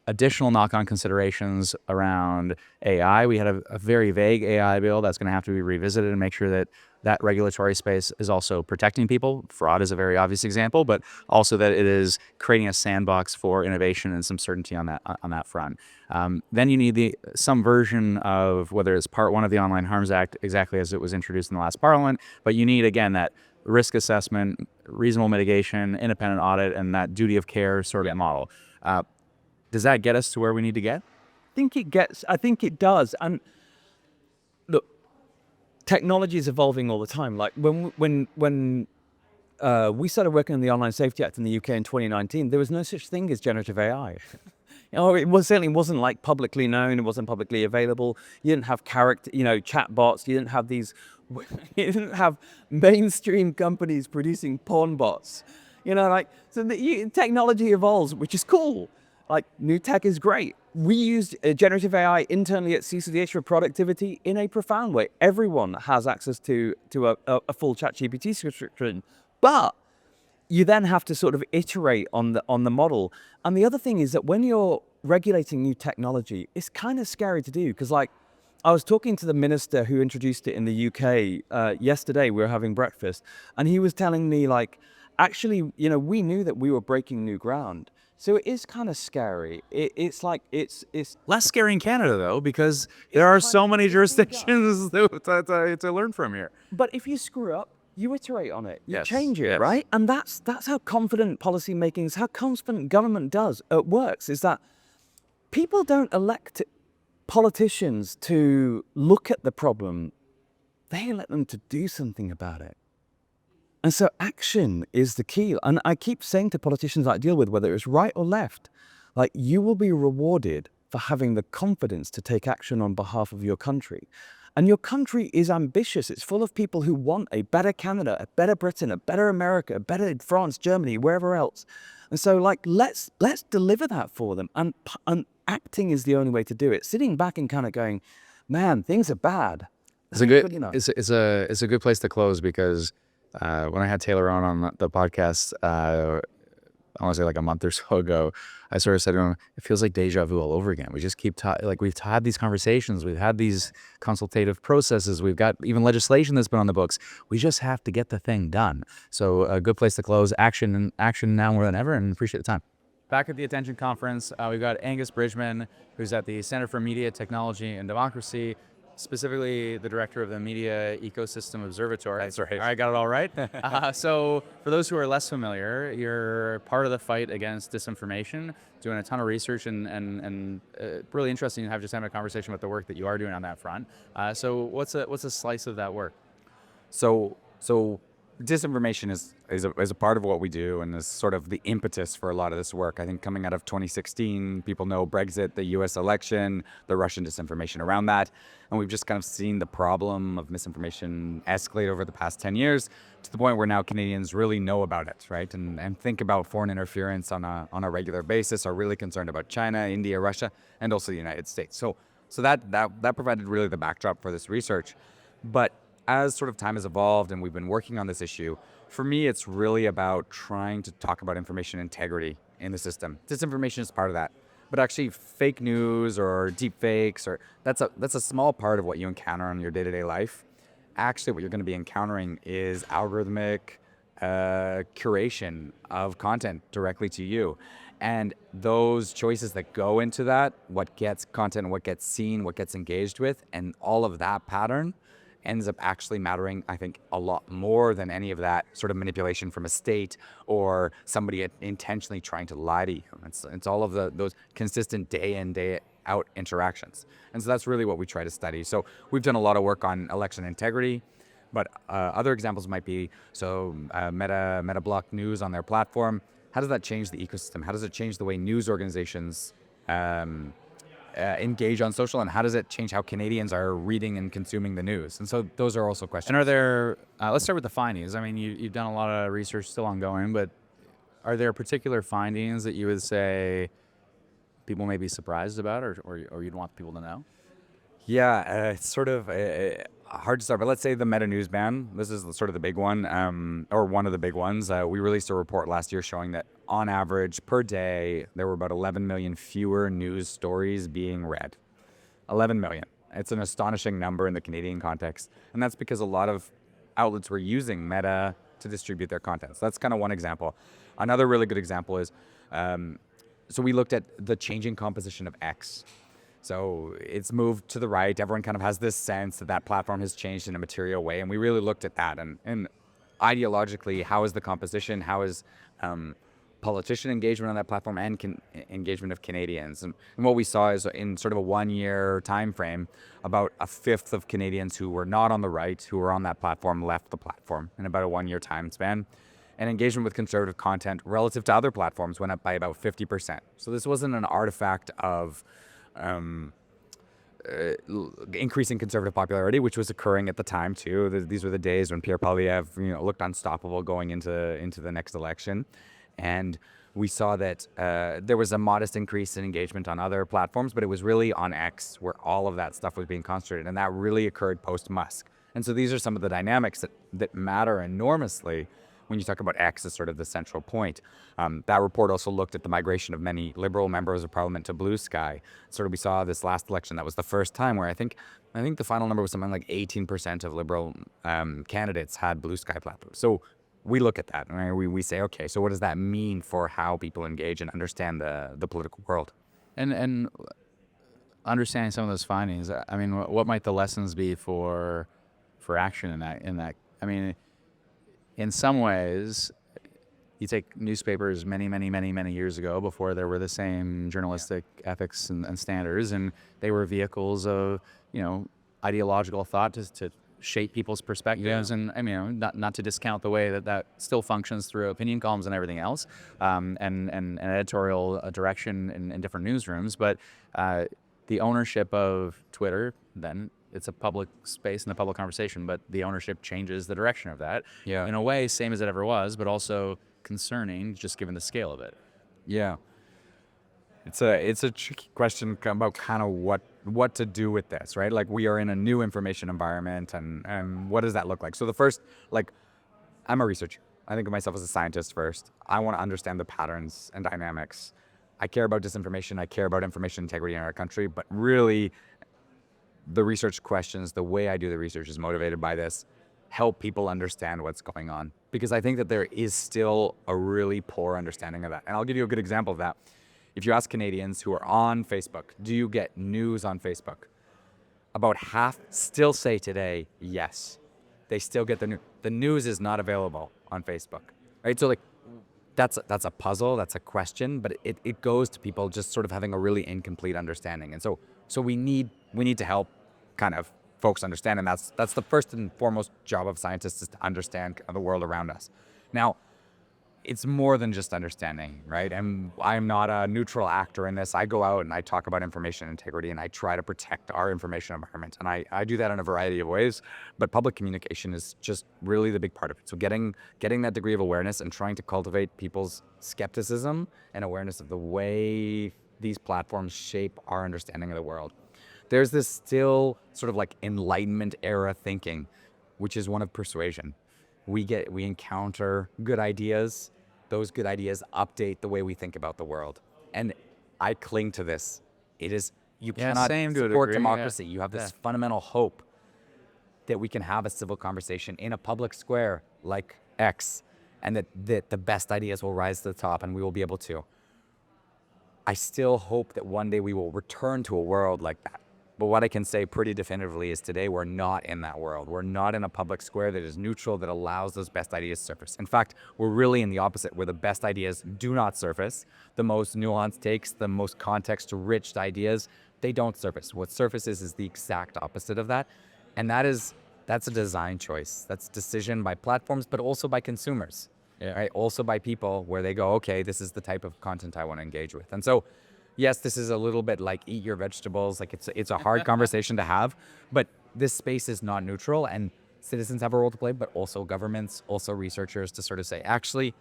additional knock-on considerations around AI. We had a very vague AI bill that's going to have to be revisited and make sure that that regulatory space is also protecting people. Fraud is a very obvious example, but also that it is creating a sandbox for innovation and some certainty on that front. Then you need some version of, whether it's part one of the Online Harms Act, exactly as it was introduced in the last Parliament, but you need, again, that risk assessment, reasonable mitigation, independent audit, and that duty of care sort of model. Does that get us to where we need to get? I think it does. And look, technology is evolving all the time. Like when we started working on the Online Safety Act in the UK in 2019, there was no such thing as generative AI. It certainly wasn't like publicly known. It wasn't publicly available. You didn't have chat bots. You didn't have you didn't have mainstream companies producing porn bots. So technology evolves, which is cool. Like, new tech is great. We used generative AI internally at CCDH for productivity in a profound way. Everyone has access to a full ChatGPT subscription. But you then have to sort of iterate on the model. And the other thing is that when you're regulating new technology, it's kind of scary to do, because like I was talking to the minister who introduced it in the UK yesterday. We were having breakfast, and he was telling me like, actually, we knew that we were breaking new ground. So it is kind of scary. It's like it's Less scary in Canada though, because there are so many jurisdictions to learn from here. But if you screw up, you iterate on it. You Yes, change it, yes. right? And that's how confident policy making is, how confident government works, is that people don't elect politicians to look at the problem. They elect them to do something about it. And so action is the key. And I keep saying to politicians I deal with, whether it's right or left, like, you will be rewarded for having the confidence to take action on behalf of your country. And your country is ambitious. It's full of people who want a better Canada, a better Britain, a better America, a better France, Germany, wherever else. And so, like, let's deliver that for them. And acting is the only way to do it. Sitting back and kind of going, man, things are bad. It's a good place to close, because when I had Taylor on the podcast, I want to say like a month or so ago, I sort of said to him, it feels like deja vu all over again. We just keep we've had these conversations, we've had these consultative processes, we've got even legislation that's been on the books. We just have to get the thing done. So a good place to close. Action now more than ever, and appreciate the time. Back at the Attention Conference, we've got Aengus Bridgman, who's at the Center for Media, Technology and Democracy, specifically the director of the Media Ecosystem Observatory. That's right. I got it all right. So for those who are less familiar, you're part of the fight against disinformation, doing a ton of research, and really interesting to have a conversation about the work that you are doing on that front. So what's a slice of that work? So disinformation is a part of what we do, and is sort of the impetus for a lot of this work. I think coming out of 2016, people know Brexit, the US election, the Russian disinformation around that. And we've just kind of seen the problem of misinformation escalate over the past 10 years to the point where now Canadians really know about it, right? And think about foreign interference on a regular basis, are really concerned about China, India, Russia, and also the United States. So that provided really the backdrop for this research. But as sort of time has evolved and we've been working on this issue, for me, it's really about trying to talk about information integrity in the system. Disinformation is part of that. But actually fake news or deep fakes, that's a small part of what you encounter in your day-to-day life. Actually, what you're going to be encountering is algorithmic curation of content directly to you. And those choices that go into that, what gets content, what gets seen, what gets engaged with, and all of that pattern ends up actually mattering, I think, a lot more than any of that sort of manipulation from a state or somebody intentionally trying to lie to you. It's all of those consistent day in, day out interactions. And so that's really what we try to study. So we've done a lot of work on election integrity, but other examples might be, Meta blocked news on their platform. How does that change the ecosystem? How does it change the way news organizations engage on social, and how does it change how Canadians are reading and consuming the news? And so those are also questions. And are there, let's start with the findings. I mean, you've done a lot of research, still ongoing, but are there particular findings that you would say people may be surprised about, or you'd want people to know? Yeah, it's sort of hard to start, but let's say the Meta news ban. This is sort of the big one, or one of the big ones. We released a report last year showing that on average per day, there were about 11 million fewer news stories being read. 11 million. It's an astonishing number in the Canadian context. And that's because a lot of outlets were using Meta to distribute their content. So that's kind of one example. Another really good example is, so we looked at the changing composition of X. So it's moved to the right. Everyone kind of has this sense that platform has changed in a material way. And we really looked at that. And ideologically, how is the composition? How is politician engagement on that platform and engagement of Canadians? And what we saw is, in sort of a 1 year time frame, about a fifth of Canadians who were not on the right, who were on that platform, left the platform in about a 1 year time span. And engagement with conservative content relative to other platforms went up by about 50%. So this wasn't an artifact of increasing conservative popularity, which was occurring at the time too. These were the days when Pierre Poilievre, looked unstoppable going into the next election, and we saw that there was a modest increase in engagement on other platforms, but it was really on X where all of that stuff was being concentrated, and that really occurred post-Musk. And so these are some of the dynamics that matter enormously when you talk about X as sort of the central point. That report also looked at the migration of many Liberal members of Parliament to Blue Sky. Sort of we saw this last election, that was the first time where I think the final number was something like 18% of Liberal candidates had Blue Sky platforms. So we look at that and we say, okay, so what does that mean for how people engage and understand the political world? And understanding some of those findings, I mean, what might the lessons be for action in that? I mean, in some ways, you take newspapers many years ago, before there were the same journalistic ethics and standards, and they were vehicles of, ideological thought to shape people's perspectives. And I mean, not to discount the way that still functions through opinion columns and everything else, and editorial direction in different newsrooms. But the ownership of Twitter, then it's a public space and a public conversation, but the ownership changes the direction of that. Yeah. In a way, same as it ever was, but also concerning, just given the scale of it. Yeah. It's a tricky question about kind of what to do with this, right? Like, we are in a new information environment, and what does that look like? So the first, like, I'm a researcher. I think of myself as a scientist first. I want to understand the patterns and dynamics. I care about disinformation. I care about information integrity in our country, but really the research questions, the way I do the research is motivated by this, help people understand what's going on. Because I think that there is still a really poor understanding of that. And I'll give you a good example of that. If you ask Canadians who are on Facebook, do you get news on Facebook? About half still say today, yes. They still get the news. The news is not available on Facebook, right? So, like, that's a puzzle, that's a question, but it goes to people just sort of having a really incomplete understanding. And so we need to help kind of folks understand, and that's the first and foremost job of scientists, is to understand the world around us. Now, it's more than just understanding, right? And I'm not a neutral actor in this. I go out and I talk about information integrity, and I try to protect our information environment. And I do that in a variety of ways, but public communication is just really the big part of it. So getting that degree of awareness and trying to cultivate people's skepticism and awareness of the way these platforms shape our understanding of the world. There's this still sort of like Enlightenment era thinking, which is one of persuasion. We encounter good ideas. Those good ideas update the way we think about the world. And I cling to this. You cannot support democracy. You have this fundamental hope that we can have a civil conversation in a public square like X, and that the best ideas will rise to the top and we will be able to. I still hope that one day we will return to a world like that. But what I can say pretty definitively is today we're not in that world. We're not in a public square that is neutral, that allows those best ideas to surface. In fact, we're really in the opposite, where the best ideas do not surface. The most nuanced takes, the most context-rich ideas, they don't surface. What surfaces is the exact opposite of that. And that's a design choice. That's decision by platforms, but also by consumers. Yeah. Right? Also by people, where they go, okay, this is the type of content I want to engage with. And so, yes, this is a little bit like eat your vegetables. Like, it's a hard conversation to have, but this space is not neutral, and citizens have a role to play, but also governments, also researchers, to sort of say, actually,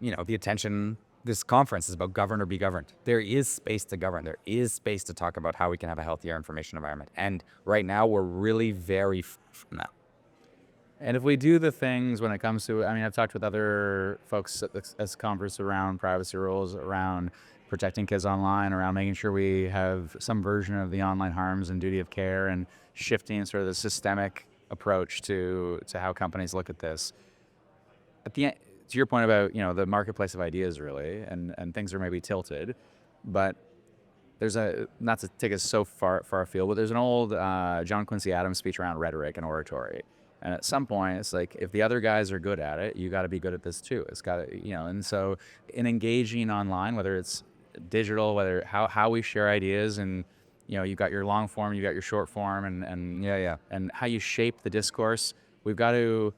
the attention, this conference is about govern or be governed. There is space to govern. There is space to talk about how we can have a healthier information environment. And right now we're really very from that. And if we do the things when it comes to, I mean, I've talked with other folks at this conference around privacy rules, around protecting kids online, around making sure we have some version of the online harms and duty of care, and shifting sort of the systemic approach to how companies look at this. At the end, to your point about, the marketplace of ideas, really, and things are maybe tilted, but there's not to take us so far afield, but there's an old John Quincy Adams speech around rhetoric and oratory. And at some point, it's like, if the other guys are good at it, you got to be good at this too. It's got to, and so in engaging online, whether it's digital, whether how we share ideas, and you've got your long form, you've got your short form, and how you shape the discourse. We've got to,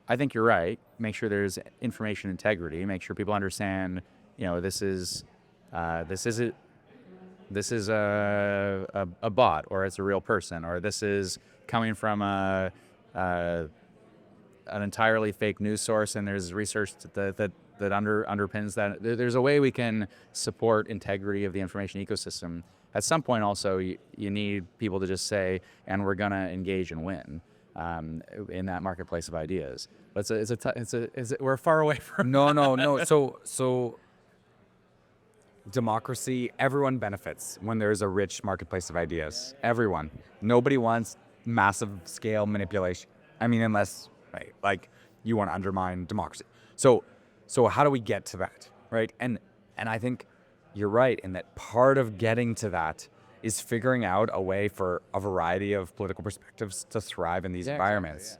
I think you're right, make sure there's information integrity, make sure people understand, this is a bot, or it's a real person, or this is coming from an entirely fake news source, and there's research that underpins that. There's a way we can support integrity of the information ecosystem. At some point, also, you need people to just say, and we're going to engage and win. in that marketplace of ideas. But we're far away from. No. So democracy, everyone benefits when there's a rich marketplace of ideas. Everyone. Nobody wants massive scale manipulation. I mean, unless, right, like you want to undermine democracy. So how do we get to that, right? And I think you're right in that part of getting to that is figuring out a way for a variety of political perspectives to thrive in these environments.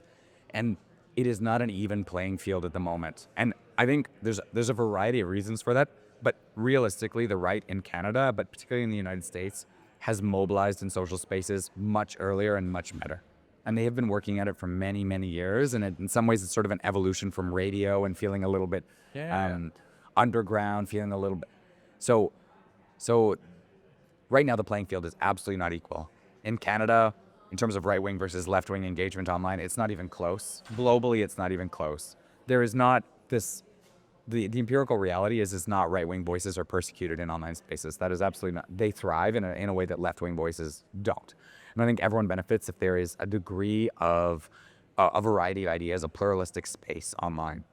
And it is not an even playing field at the moment. And I think there's a variety of reasons for that. But realistically, the right in Canada, but particularly in the United States, has mobilized in social spaces much earlier and much better. And they have been working at it for many, many years. And in some ways, it's sort of an evolution from radio and feeling a little bit underground, feeling a little bit. So right now, the playing field is absolutely not equal. In Canada, in terms of right-wing versus left-wing engagement online, it's not even close. Globally, it's not even close. There is not this... The empirical reality is not right-wing voices are persecuted in online spaces. That is absolutely not. They thrive in a way that left-wing voices don't. And I think everyone benefits if there is a degree of a variety of ideas, a pluralistic space online.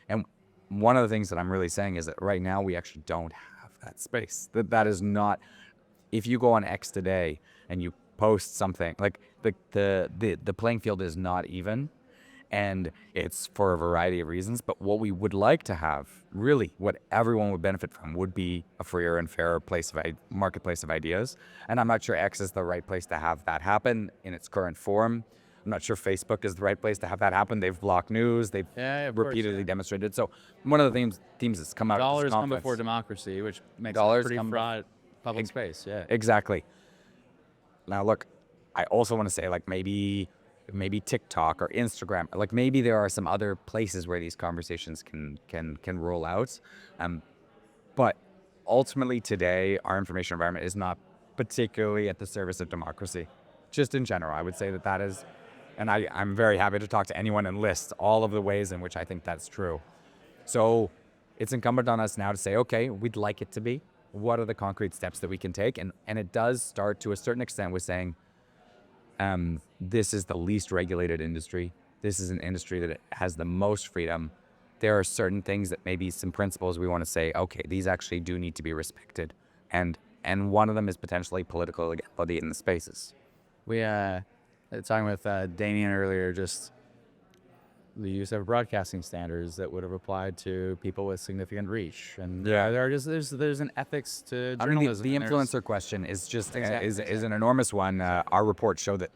And one of the things that I'm really saying is that right now we actually don't have that space. That is not... If you go on X today and you post something, like the playing field is not even. And it's for a variety of reasons. But what we would like to have, really, what everyone would benefit from would be a freer and fairer marketplace of ideas. And I'm not sure X is the right place to have that happen in its current form. I'm not sure Facebook is the right place to have that happen. They've blocked news. They've repeatedly demonstrated. So one of the themes that's come out of this Dollars come conference, before democracy, which makes dollars a pretty come broad public space. Yeah. Exactly. Now, look, I also want to say, like, maybe TikTok or Instagram, like maybe there are some other places where these conversations can roll out. But ultimately today, our information environment is not particularly at the service of democracy. Just in general, I would say that is, and I'm very happy to talk to anyone and list all of the ways in which I think that's true. So it's incumbent on us now to say, okay, we'd like it to be. What are the concrete steps that we can take? And it does start to a certain extent with saying, this is the least regulated industry. This is an industry that has the most freedom. There are certain things that maybe some principles we want to say, okay, these actually do need to be respected. And one of them is potentially political equality in the spaces. We talking with Damian earlier, just the use of broadcasting standards that would have applied to people with significant reach, and there's an ethics to journalism. I mean, the influencer question is just is an enormous one. Our reports show that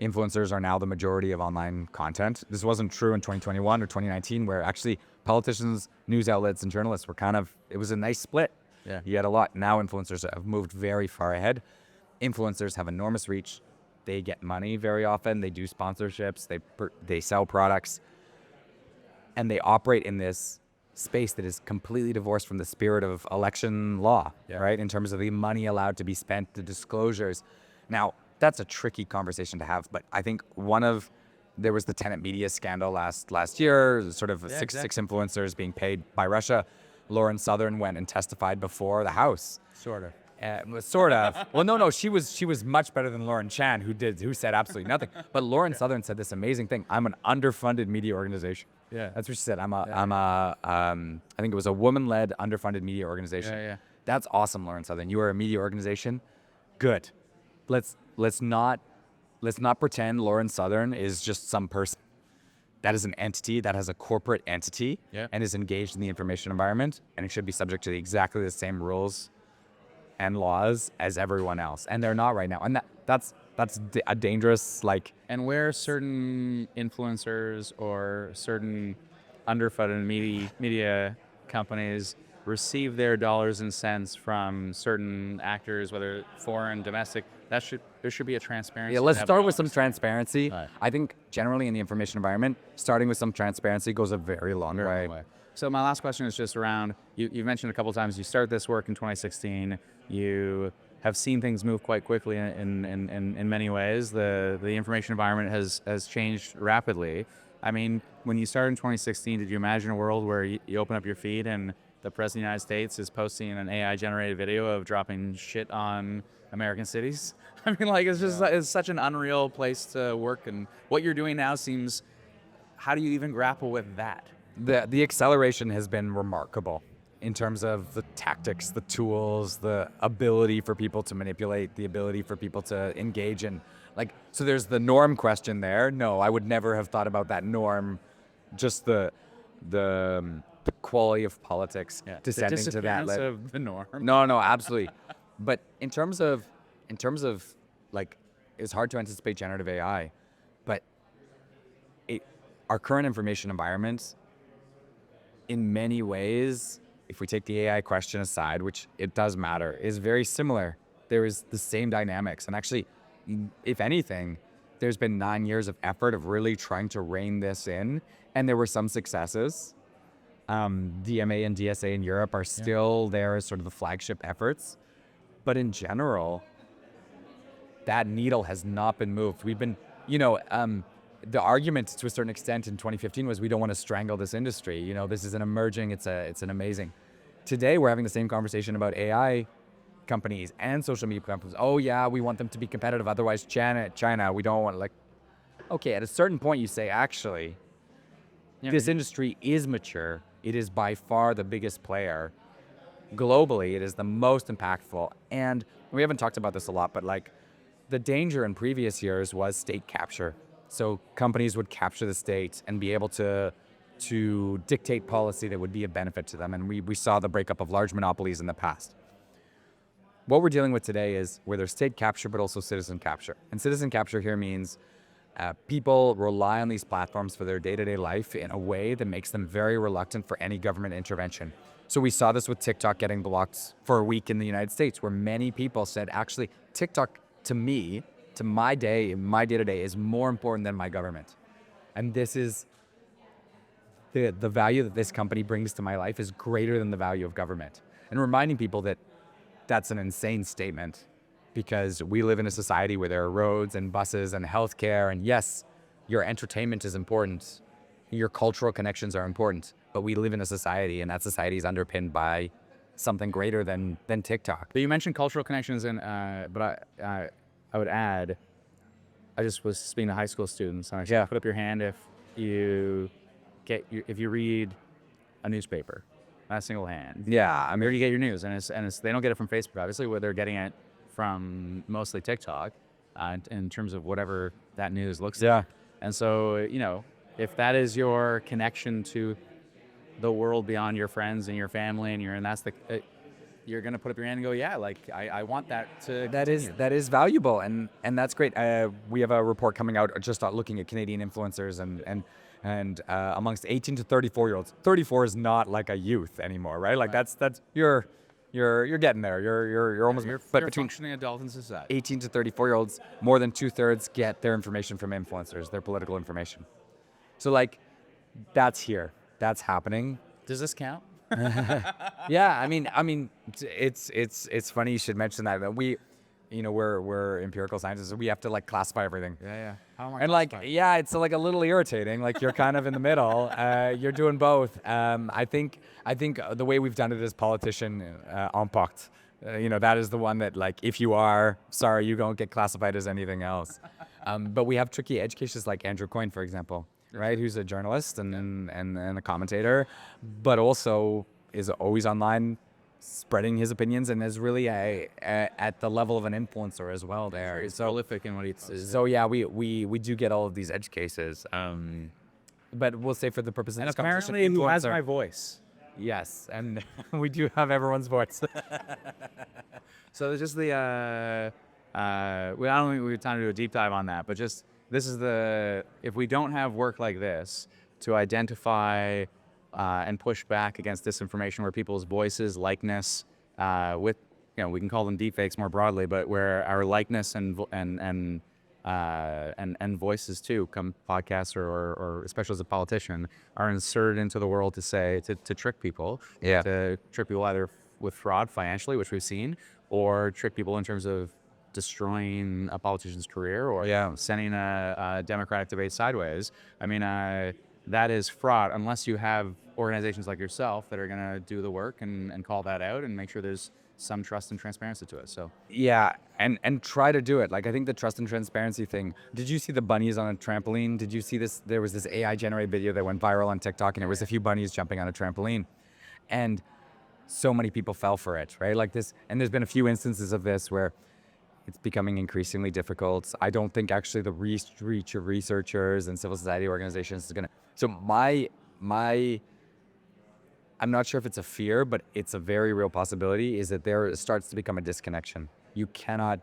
influencers are now the majority of online content. This wasn't true in 2021 or 2019, where actually politicians, news outlets, and journalists were it was a nice split. Yeah, you had a lot. Now influencers have moved very far ahead. Influencers have enormous reach. They get money very often. They do sponsorships. They sell products. And they operate in this space that is completely divorced from the spirit of election law, right? In terms of the money allowed to be spent, the disclosures. Now, that's a tricky conversation to have, but I think there was the Tenet Media scandal last year, sort of six influencers being paid by Russia. Lauren Southern went and testified before the House. Sort of. Sort of. Well, no, she was much better than Lauren Chan, who said absolutely nothing. But Lauren Southern said this amazing thing: "I'm an underfunded media organization." Yeah, that's what she said. I think it was a woman-led, underfunded media organization. Yeah. That's awesome, Lauren Southern. You are a media organization. Good. Let's not pretend Lauren Southern is just some person. That is an entity that has a corporate entity and is engaged in the information environment, and it should be subject to exactly the same rules and laws as everyone else, and they're not right now, and that's a dangerous And where certain influencers or certain underfunded media companies receive their dollars and cents from certain actors, whether foreign, domestic, there should be a transparency. Yeah, let's start with some transparency. Right. I think generally in the information environment, starting with some transparency goes a very long way. So my last question is just around, you mentioned a couple of times you started this work in 2016. You have seen things move quite quickly in many ways. The information environment has changed rapidly. I mean, when you started in 2016, did you imagine a world where you open up your feed and the President of the United States is posting an AI-generated video of dropping shit on American cities. I mean, like, it's just it's such an unreal place to work, and what you're doing now seems. How do you even grapple with that? The acceleration has been remarkable in terms of the tactics, the tools, the ability for people to manipulate, the ability for people to engage in, like, so there's the norm question there. No, I would never have thought about that norm, just the quality of politics descending to that. The of the norm. No, absolutely. But in terms of like, it's hard to anticipate generative AI, but our current information environment, in many ways, if we take the AI question aside, which it does matter, is very similar. There is the same dynamics. And actually, if anything, there's been 9 years of effort of really trying to rein this in. And there were some successes. DMA and DSA in Europe are still there as sort of the flagship efforts. But in general, that needle has not been moved. We've been, the argument to a certain extent in 2015 was we don't want to strangle this industry. This is an emerging, it's an amazing. Today we're having the same conversation about AI companies and social media companies. Oh yeah, we want them to be competitive. Otherwise China, we don't want, like, okay, at a certain point you say, actually, this industry is mature. It is by far the biggest player. Globally, it is the most impactful. And we haven't talked about this a lot, but like the danger in previous years was state capture. So companies would capture the state and be able to dictate policy that would be a benefit to them. And we saw the breakup of large monopolies in the past. What we're dealing with today is where there's state capture, but also citizen capture. And citizen capture here means people rely on these platforms for their day-to-day life in a way that makes them very reluctant for any government intervention. So we saw this with TikTok getting blocked for a week in the United States, where many people said, actually, TikTok, to me, to my day-to-day, is more important than my government. And this is the value that this company brings to my life is greater than the value of government. And reminding people that that's an insane statement, because we live in a society where there are roads and buses and healthcare, and yes, your entertainment is important, your cultural connections are important, but we live in a society, and that society is underpinned by something greater than TikTok. But you mentioned cultural connections, and but I would add, I just was speaking to high school students, and I said, put up your hand if you read a newspaper. Not a single hand. Yeah, Where do you get your news? And it's they don't get it from Facebook, obviously, where they're getting it from mostly TikTok, in terms of whatever that news looks like. And so, if that is your connection to the world beyond your friends and your family, and that's you're going to put up your hand and go, I want that to continue. That is valuable, and that's great. We have a report coming out just looking at Canadian influencers and amongst 18 to 34-year-olds. 34 is not like a youth anymore, right? Like that's you're getting there. You're almost. You're But a between functioning adult in society. 18 to 34-year-olds, more than 2/3 get their information from influencers, their political information. So like, that's here. That's happening. Does this count? Yeah, I mean, it's funny you should mention that. We're empirical scientists, so we have to like classify everything. Yeah. How am I And like, classified? it's like a little irritating. Like you're kind of in the middle. You're doing both. I think the way we've done it as politician, impact. That is the one that, like, if you are, sorry, you don't get classified as anything else. But we have tricky edge cases like Andrew Coyne, for example, right? Who's a journalist and a commentator, but also is always online spreading his opinions and is really at the level of an influencer as well there. He's prolific in what he says. So yeah, we do get all of these edge cases. But we'll say for the purpose of And this apparently conversation, who has influencer. my voice. Yes, and we do have everyone's voice. So there's just the, I don't think we have time to do a deep dive on that, but just, this is if we don't have work like this to identify and push back against disinformation where people's voices, likeness, with, we can call them deepfakes more broadly, but where our likeness and voices too, come podcasts or especially as a politician, are inserted into the world to trick people. Yeah. To trick people either with fraud financially, which we've seen, or trick people in terms of destroying a politician's career or sending a democratic debate sideways. I mean, that is fraud unless you have organizations like yourself that are going to do the work and call that out and make sure there's some trust and transparency to it. So Yeah, and try to do it. Like, I think the trust and transparency thing. Did you see the bunnies on a trampoline? Did you see this? There was this AI generated video that went viral on TikTok, and it was a few bunnies jumping on a trampoline, and so many people fell for it, right? Like this, and there's been a few instances of this where it's becoming increasingly difficult. I don't think actually the reach of researchers and civil society organizations is gonna. So my I'm not sure if it's a fear, but it's a very real possibility, is that there starts to become a disconnection. You cannot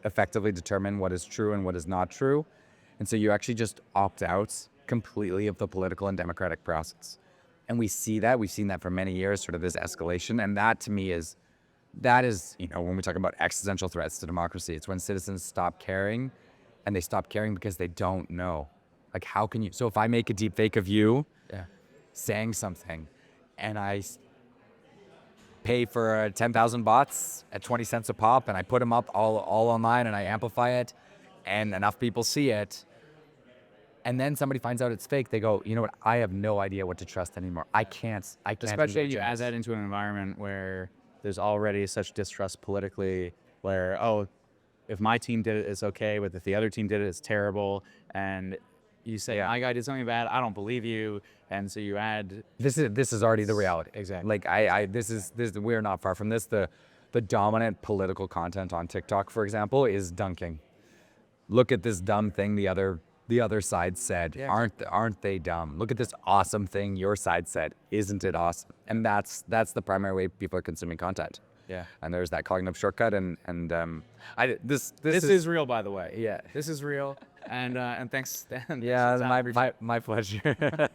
effectively determine what is true and what is not true. And so you actually just opt out completely of the political and democratic process. And we see that, we've seen that for many years, sort of this escalation. And that to me is, when we talk about existential threats to democracy, it's when citizens stop caring, and they stop caring because they don't know. Like, how can you, so if I make a deep fake of you saying something, and I pay for 10,000 bots at 20 cents a pop, and I put them up all online, and I amplify it, and enough people see it, and then somebody finds out it's fake, they go, you know what, I have no idea what to trust anymore. I can't. especially you add that into an environment where there's already such distrust politically, where, oh, if my team did it, it's okay, but if the other team did it, it's terrible. And you say, my guy did something bad, I don't believe you. And so you add... This is already the reality. Exactly. Like, we're not far from this. The dominant political content on TikTok, for example, is dunking. Look at this dumb thing the other side said. Yeah. Aren't they dumb? Look at this awesome thing your side said. Isn't it awesome? And that's the primary way people are consuming content. Yeah. And there's that cognitive shortcut, this is real, by the way. Yeah. This is real. And thanks, Dan. Yeah, my pleasure.